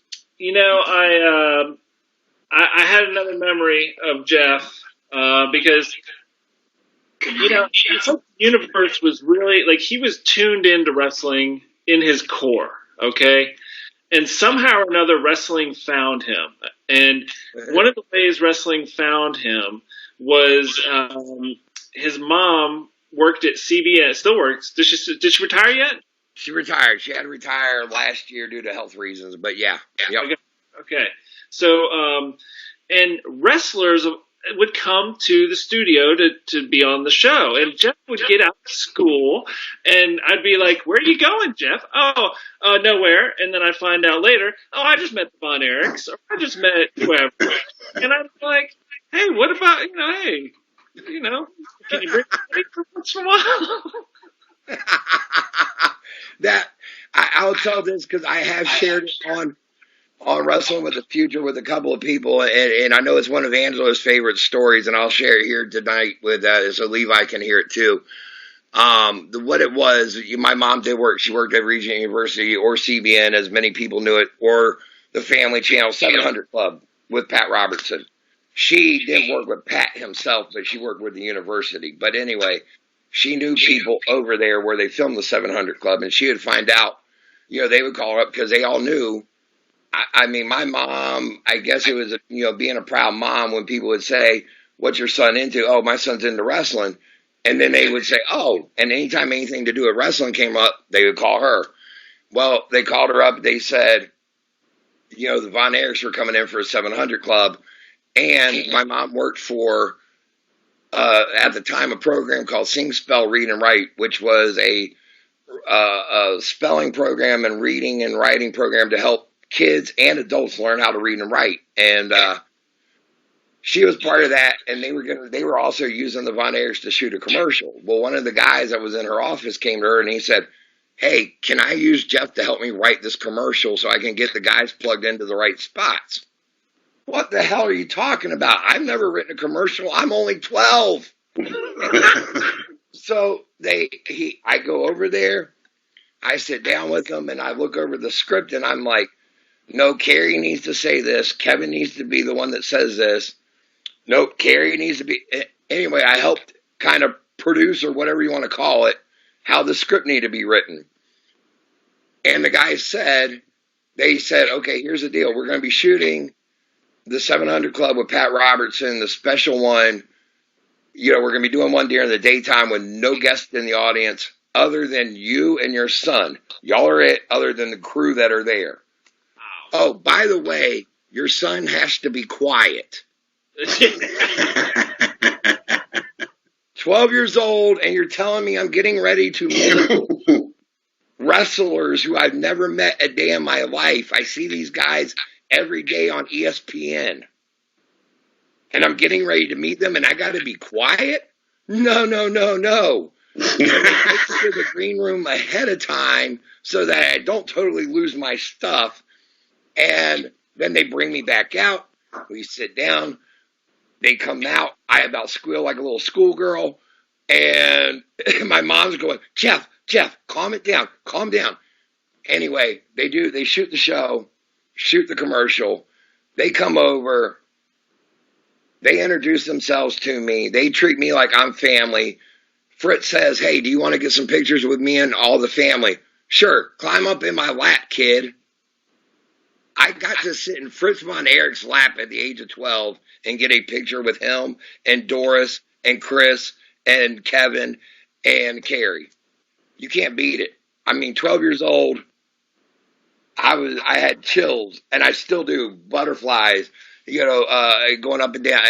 had another memory of Jeff because, it's like the universe was really, like, he was tuned into wrestling in his core, okay? And somehow or another, wrestling found him. And one of the ways wrestling found him was his mom worked at CBS, still works. Did she retire yet? She retired. She had to retire last year due to health reasons, but yeah. Yep. Okay. So, and wrestlers would come to the studio to be on the show. And Jeff would get out of school, and I'd be like, where are you going, Jeff? Oh, nowhere. And then I'd find out later, I just met the Von Erichs, or I just met whoever. And I'd be like, hey, what about, hey, can you bring me for once in a while? I'll tell this because I have shared it on Wrestling with the Future with a couple of people, and I know it's one of Angela's favorite stories, and I'll share it here tonight with so Levi can hear it too. What it was, my mom did work. She worked at Regent University or CBN, as many people knew it, or the Family Channel 700 Club with Pat Robertson. She didn't work with Pat himself, but she worked with the university. But anyway, she knew people over there where they filmed the 700 Club, and she would find out, they would call her up because they all knew. I mean, my mom, I guess it was, being a proud mom when people would say, what's your son into? Oh, my son's into wrestling. And then they would say, oh, and anytime anything to do with wrestling came up, they would call her. Well, they called her up. They said, the Von Erichs were coming in for a 700 Club. And my mom worked for, at the time, a program called Sing, Spell, Read, and Write, which was a spelling program and reading and writing program to help kids and adults learn how to read and write. And she was part of that, and they were also using the Von Erichs to shoot a commercial. Well, one of the guys that was in her office came to her and he said, hey, can I use Jeff to help me write this commercial so I can get the guys plugged into the right spots? What the hell are you talking about? I've never written a commercial. I'm only 12. So I go over there, I sit down with them, and I look over the script, and I'm like, no, Carrie needs to say this. Kevin needs to be the one that says this. Nope, Carrie needs to be. Anyway, I helped kind of produce, or whatever you want to call it, how the script needed to be written. And the guys said, okay, here's the deal. We're going to be shooting the 700 Club with Pat Robertson, the special one. We're going to be doing one during the daytime with no guests in the audience other than you and your son. Y'all are it, other than the crew that are there. Oh, by the way, your son has to be quiet. 12 years old, and you're telling me I'm getting ready to meet wrestlers who I've never met a day in my life. I see these guys every day on ESPN. And I'm getting ready to meet them, and I got to be quiet? No. They take me to the green room ahead of time so that I don't totally lose my stuff. And then they bring me back out. We sit down. They come out. I about squeal like a little schoolgirl. And my mom's going, Jeff, calm it down. Calm down. Anyway, they do. They shoot the show, shoot the commercial. They come over. They introduce themselves to me. They treat me like I'm family. Fritz says, hey, do you want to get some pictures with me and all the family? Sure. Climb up in my lap, kid. I got to sit in Fritz von Erich's lap at the age of 12 and get a picture with him and Doris and Chris and Kevin and Carrie. You can't beat it. I mean, 12 years old, I had chills, and I still do, butterflies, going up and down.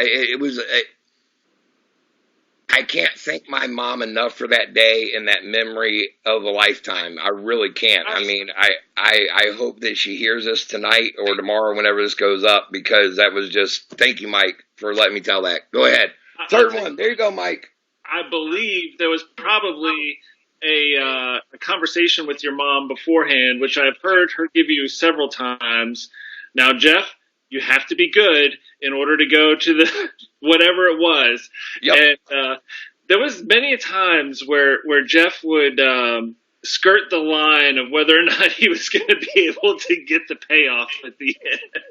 I can't thank my mom enough for that day and that memory of a lifetime. I really can't. I mean, I hope that she hears this tonight or tomorrow whenever this goes up, because that was just, thank you, Mike, for letting me tell that. Go ahead. Third one. There you go, Mike. I believe there was probably a conversation with your mom beforehand, which I've heard her give you several times. Now, Jeff, you have to be good in order to go to the whatever it was. Yep. And there was many times where Jeff would skirt the line of whether or not he was going to be able to get the payoff at the end.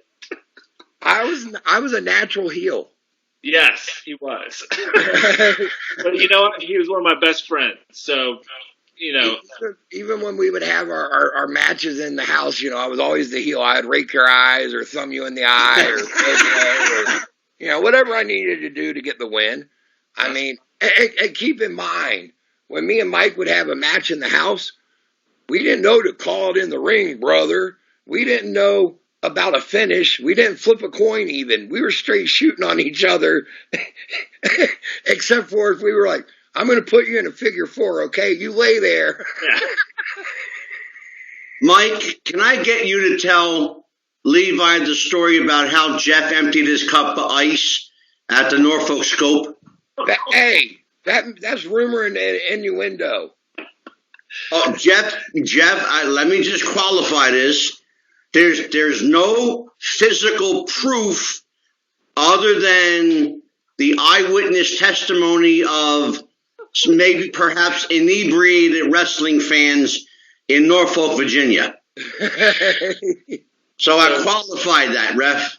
I was a natural heel. Yes, he was. But you know what? He was one of my best friends. So, even when we would have our matches in the house, I was always the heel. I'd rake your eyes or thumb you in the eye or whatever I needed to do to get the win. I mean, and keep in mind, when me and Mike would have a match in the house, we didn't know to call it in the ring, brother. We didn't know about a finish. We didn't flip a coin even. We were straight shooting on each other, except for if we were like, I'm going to put you in a figure 4, okay? You lay there. Mike, can I get you to tell Levi the story about how Jeff emptied his cup of ice at the Norfolk Scope? That's rumor and innuendo. Oh, Jeff, let me just qualify this. There's no physical proof other than the eyewitness testimony of maybe perhaps inebriated wrestling fans in Norfolk, Virginia. So I qualified that, Ref.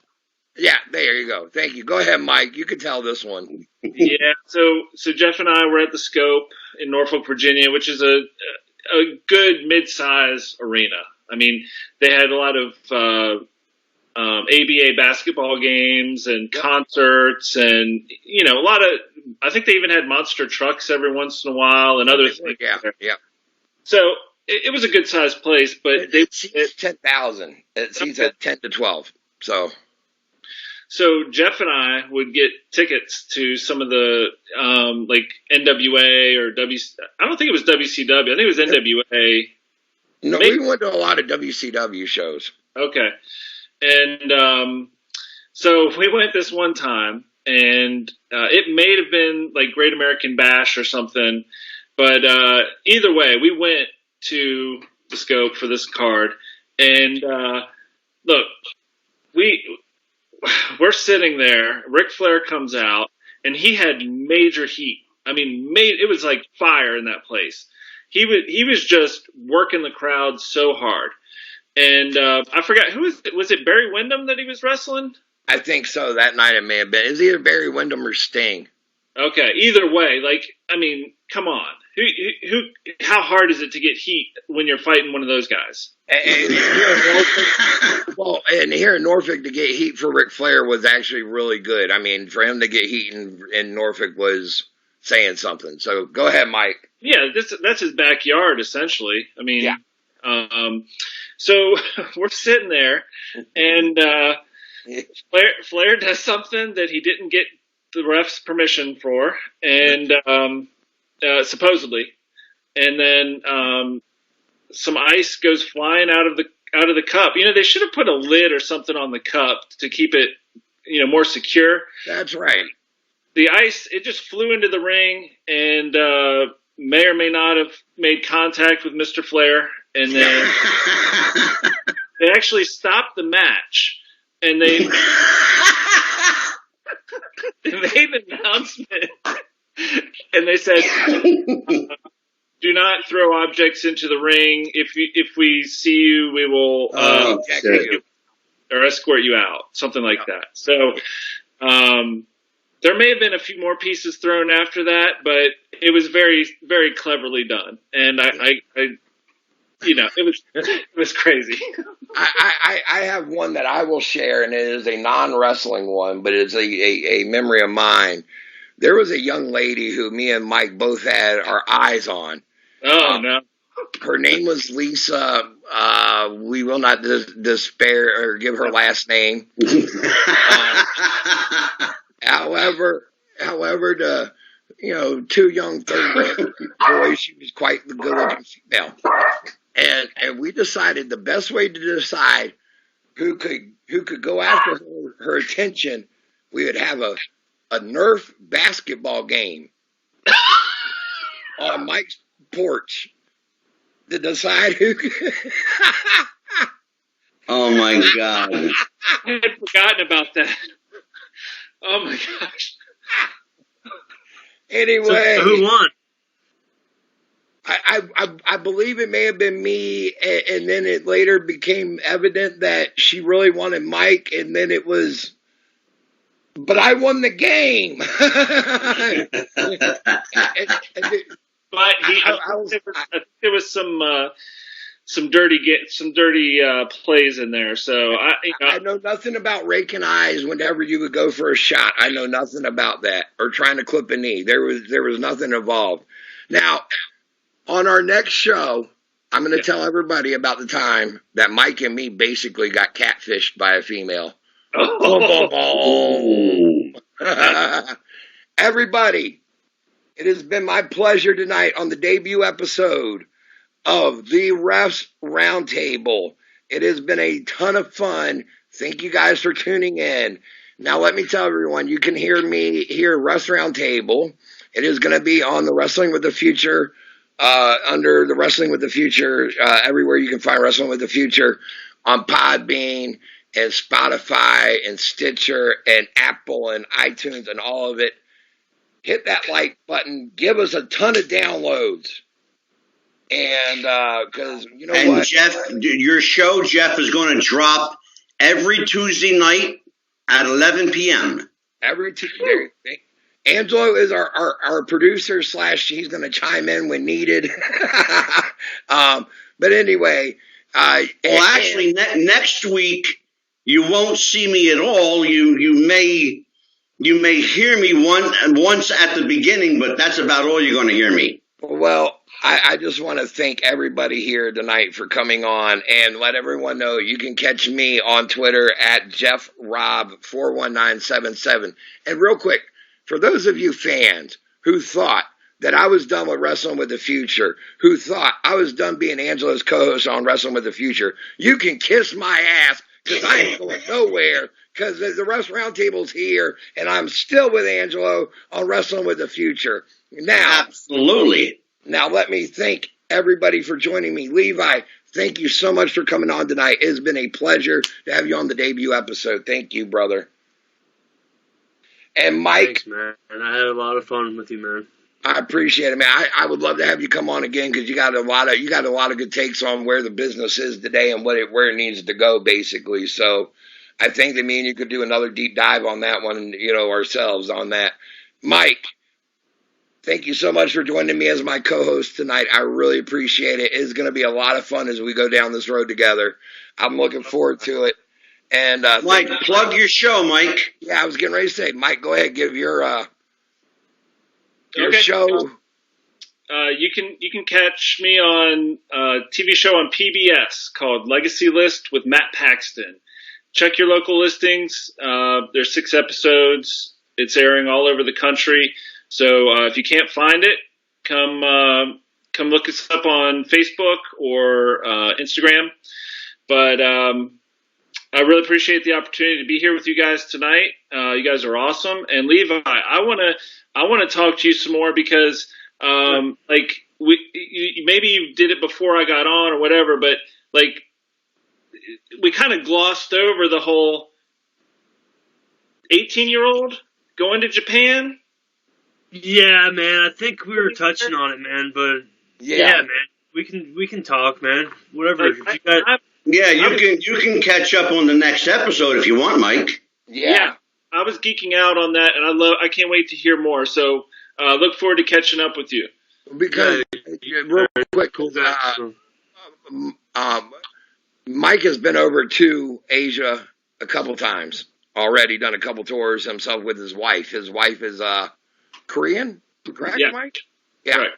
Yeah, there you go. Thank you. Go ahead, Mike. You can tell this one. Yeah, so Jeff and I were at the Scope in Norfolk, Virginia, which is a good mid-size arena. I mean, they had a lot of ABA basketball games and concerts and, a lot of, I think they even had monster trucks every once in a while and other things. Yeah. So it was a good sized place, but it seats 10,000. It seats at 10 to 12. So Jeff and I would get tickets to some of the like NWA or I don't think it was WCW. I think it was NWA. No, we went to a lot of WCW shows. Okay. And so we went this one time, and it may have been like Great American Bash or something, but either way, we went to the Scope for this card, and look, we're sitting there. Ric Flair comes out, and he had major heat. I mean, it was like fire in that place. He was just working the crowd so hard. And I forgot, who was it Barry Windham that he was wrestling? I think so. That night it may have been. It was either Barry Windham or Sting. Okay. Either way, I mean, come on. How hard is it to get heat when you're fighting one of those guys? And here in Norfolk, to get heat for Ric Flair was actually really good. I mean, for him to get heat in Norfolk was saying something. So go ahead, Mike. Yeah, that's his backyard, essentially. I mean, yeah. So we're sitting there, and Flair does something that he didn't get the ref's permission for, and supposedly, and then some ice goes flying out of the cup. They should have put a lid or something on the cup to keep it, more secure. That's right. The ice, it just flew into the ring, and may or may not have made contact with Mr. Flair, and then they actually stopped the match, and they made an announcement, and they said, do not throw objects into the ring. If we see you, we will or escort you out, something like that. So there may have been a few more pieces thrown after that, but it was very, very cleverly done. And it was crazy. I have one that I will share, and it is a non-wrestling one, but it's a memory of mine. There was a young lady who me and Mike both had our eyes on. Oh, no. Her name was Lisa. We will not despair or give her last name. However, the two young third grade boys, she was quite the good-looking female, and we decided the best way to decide who could go after her attention, we would have a Nerf basketball game on Mike's porch to decide who could. Oh my God. I had forgotten about that. Oh my gosh. Anyway. So who won? I believe it may have been me, and then it later became evident that she really wanted Mike, and then it was, but I won the game. But I think there was some dirty plays in there. So I know nothing about raking eyes whenever you would go for a shot. I know nothing about that, or trying to clip a knee. There was nothing involved. Now, on our next show, I'm going to tell everybody about the time that Mike and me basically got catfished by a female. Everybody, it has been my pleasure tonight on the debut episode of the REFS Roundtable. It has been a ton of fun. Thank you guys for tuning in. Now, let me tell everyone, you can hear me here at REFS Roundtable. It is going to be on the Wrestling with the Future, under the Wrestling with the Future, everywhere you can find Wrestling with the Future, on Podbean and Spotify and Stitcher and Apple and iTunes and all of it. Hit that like button. Give us a ton of downloads. And because you know and what? Jeff, your show, Jeff, is going to drop every Tuesday night at 11 p.m. Every Tuesday. Angelo is our producer / he's going to chime in when needed. But anyway. Actually, next week, you won't see me at all. You may hear me once at the beginning, but that's about all you're going to hear me. Well, I just want to thank everybody here tonight for coming on, and let everyone know you can catch me on Twitter at JeffRob41977. And real quick, for those of you fans who thought that I was done with Wrestling with the Future, who thought I was done being Angelo's co-host on Wrestling with the Future, you can kiss my ass, because I ain't going nowhere, because the REFS Roundtable's here, and I'm still with Angelo on Wrestling with the Future. Now, absolutely. Now let me thank everybody for joining me. Levi, thank you so much for coming on tonight. It has been a pleasure to have you on the debut episode. Thank you, brother. And Mike. Thanks, man. I had a lot of fun with you, man. I appreciate it, man. I would love to have you come on again, because you got a lot of good takes on where the business is today and where it needs to go, basically. So I think that me and you could do another deep dive on that one, ourselves on that. Mike, thank you so much for joining me as my co-host tonight. I really appreciate it. It's going to be a lot of fun as we go down this road together. I'm looking forward to it. And Mike, plug your show, Mike. Yeah, I was getting ready to say, Mike, go ahead, give your show. You can catch me on a TV show on PBS called Legacy List with Matt Paxton. Check your local listings. There's 6 episodes. It's airing all over the country. So if you can't find it, come look us up on Facebook or Instagram. But I really appreciate the opportunity to be here with you guys tonight. You guys are awesome. And Levi, I want to talk to you some more, because maybe you did it before I got on or whatever, but like we kind of glossed over the whole 18-year-old going to Japan. Yeah, man. I think we were touching on it, man. But yeah man, we can talk, man. Whatever. Yeah, you can catch up on the next episode if you want, Mike. Yeah. I was geeking out on that, and I can't wait to hear more. So look forward to catching up with you. Because real quick, Mike has been over to Asia a couple times already, done a couple tours himself with his wife. His wife is Korean, correct, Yeah. Mike? Yeah. Right.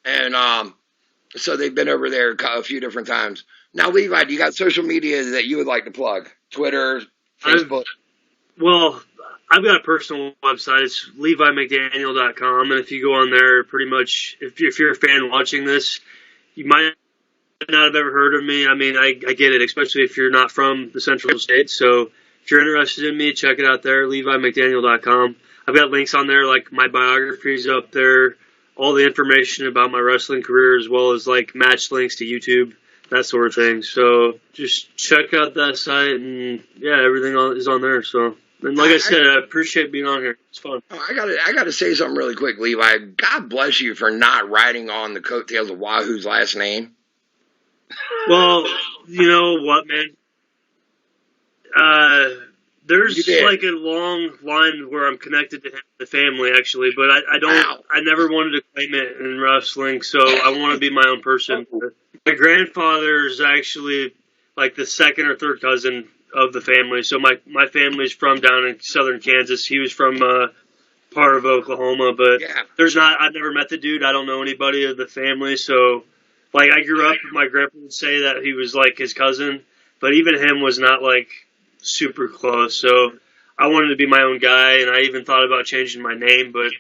And so they've been over there a few different times. Now, Levi, do you got social media that you would like to plug? Twitter, Facebook? I've got a personal website. It's LeviMcDaniel.com, and if you go on there, pretty much, if you're a fan watching this, you might not have ever heard of me. I mean, I get it, especially if you're not from the Central States. So if you're interested in me, check it out there, LeviMcDaniel.com. I've got links on there, like my biography's up there, all the information about my wrestling career, as well as like match links to YouTube, that sort of thing. So just check out that site, and yeah, everything is on there. So, and like I said, I appreciate being on here. It's fun. I gotta say something really quick, Levi. God bless you for not riding on the coattails of Wahoo's last name. Well, you know what, man? There's like a long line where I'm connected to him, the family, actually, but I don't. Wow. I never wanted to claim it in wrestling, so I want to be my own person. My grandfather is actually like the second or third cousin of the family. So my family's from down in southern Kansas. He was from part of Oklahoma, but I've never met the dude. I don't know anybody of the family, so like I grew up, my grandpa would say that he was like his cousin, but even him was not like super close. So I wanted to be my own guy, and I even thought about changing my name, but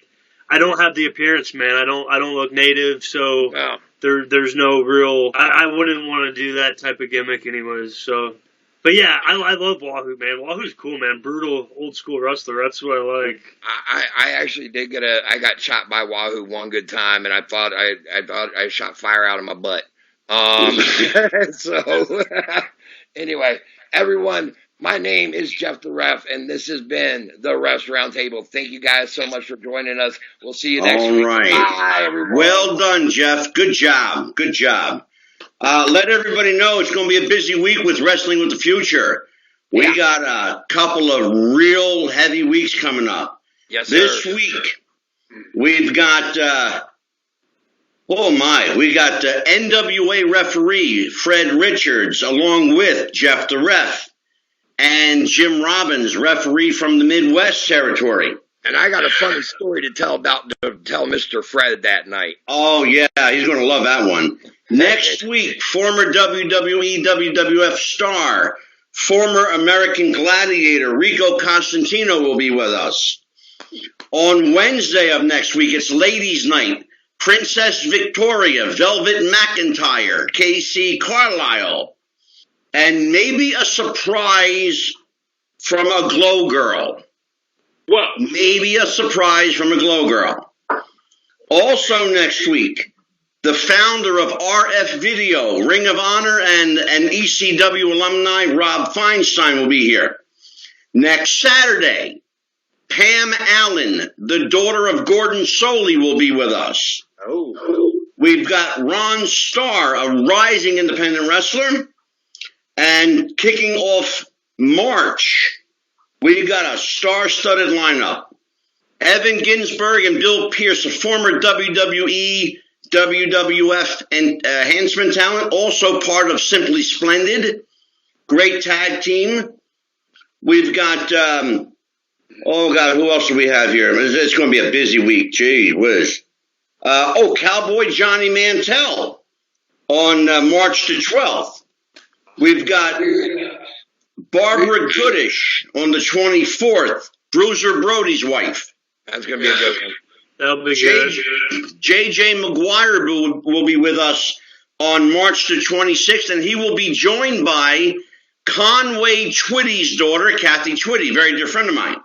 I don't have the appearance, man. I don't look native, so there's no real. I wouldn't want to do that type of gimmick, anyways. So, but yeah, I love Wahoo, man. Wahoo's cool, man. Brutal, old school wrestler. That's what I like. I actually did I got shot by Wahoo one good time, and I thought I shot fire out of my butt. So anyway, everyone. My name is Jeff the Ref, and this has been the Refs Roundtable. Thank you guys so much for joining us. We'll see you next week. All right. Bye, everyone. Well done, Jeff. Good job. Good job. Let everybody know it's going to be a busy week with Wrestling with the Future. We got a couple of real heavy weeks coming up. Yes, this sir. week, we've got, we got NWA referee Fred Richards along with Jeff the Ref. And Jim Robbins, referee from the Midwest territory. And I got a funny story to tell Mr. Fred that night. Oh, yeah, he's going to love that one. Next week, former WWE WWF star, former American Gladiator Rico Constantino will be with us. On Wednesday of next week, it's Ladies' Night. Princess Victoria, Velvet McIntyre, KC Carlisle. And maybe a surprise from a Glow Girl. Whoa. Maybe a surprise from a Glow Girl. Also next week, the founder of RF Video, Ring of Honor, and ECW alumni, Rob Feinstein, will be here. Next Saturday, Pam Allen, the daughter of Gordon Soley, will be with us. Oh. We've got Ron Starr, a rising independent wrestler. And kicking off March, we've got a star-studded lineup. Evan Ginsberg and Bill Pierce, a former WWE, WWF enhancement talent, also part of Simply Splendid. Great tag team. We've got, who else do we have here? It's going to be a busy week. Gee whiz. Cowboy Johnny Mantell on March the 12th. We've got Barbara Goodish on the 24th, Bruiser Brody's wife. That's going to be a good one. That'll be good. J.J. McGuire will be with us on March the 26th, and he will be joined by Conway Twitty's daughter, Kathy Twitty, very dear friend of mine.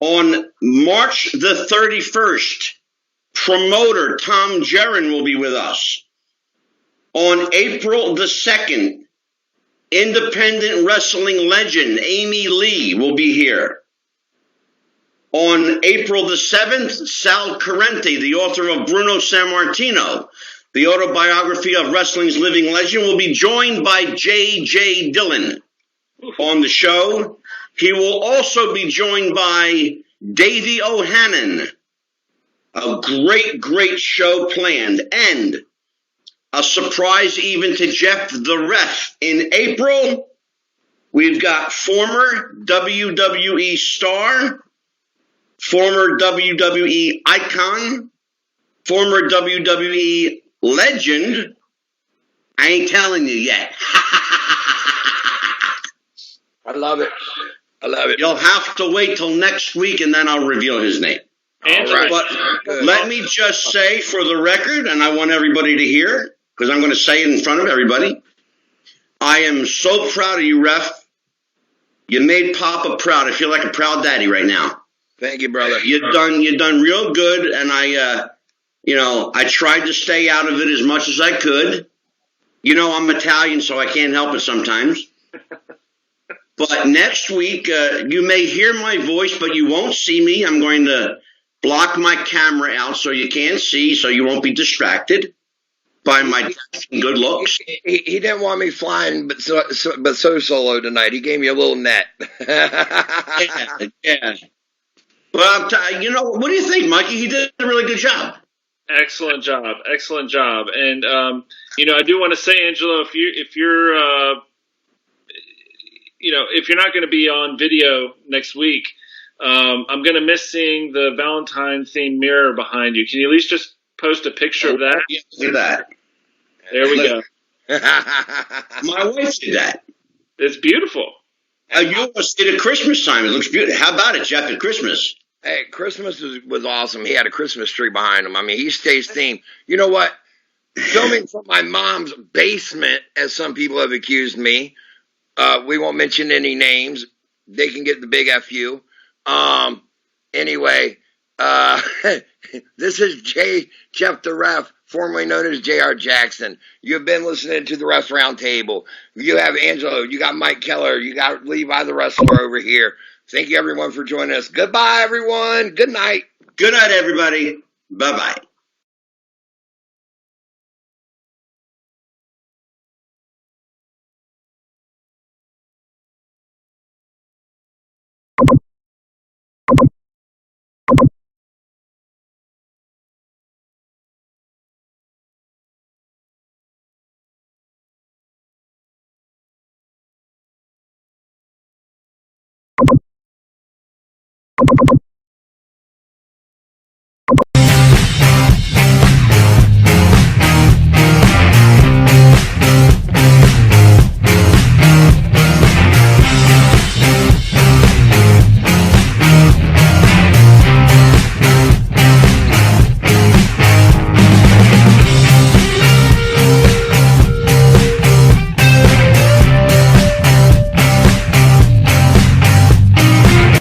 On March the 31st, promoter Tom Jerin will be with us. On April the 2nd, independent wrestling legend Amy Lee will be here. On April the 7th, Sal Corrente, the author of Bruno Sammartino, the autobiography of wrestling's living legend, will be joined by J.J. Dillon on the show. He will also be joined by Davey O'Hannon. A great, great show planned. And A surprise even to Jeff the Ref. In April, we've got former WWE star, former WWE icon, former WWE legend. I ain't telling you yet. I love it. I love it. You'll have to wait till next week, and then I'll reveal his name. Angela, But let me just say for the record, and I want everybody to hear, because I'm going to say it in front of everybody, I am so proud of you, Ref. You made Papa proud. I feel like a proud daddy right now. Thank you, brother. You done real good, and I tried to stay out of it as much as I could. You know, I'm Italian, so I can't help it sometimes. But next week, you may hear my voice, but you won't see me. I'm going to block my camera out so you can't see, so you won't be distracted by my good looks. He didn't want me flying, but so solo tonight. He gave me a little net. Yeah. But what do you think, Mikey? He did a really good job. excellent job. And I do want to say, Angelo, if you're not going to be on video next week, I'm going to miss seeing the Valentine themed mirror behind you. Can you at least just post a picture of that? Yeah, look at that. There we go. My wife did that. It's beautiful. You almost did at Christmas time. It looks beautiful. How about it, Jeff, at Christmas? Hey, Christmas was awesome. He had a Christmas tree behind him. I mean, he stays themed. You know what? Filming from my mom's basement, as some people have accused me. We won't mention any names. They can get the big FU. Anyway, this is Jeff the Ref, formerly known as J.R. Jackson. You've been listening to the REFS Roundtable. You have Angelo. You got Mike Kelleher. You got Levi the Wrestler over here. Thank you, everyone, for joining us. Goodbye, everyone. Good night. Good night, everybody. Bye-bye.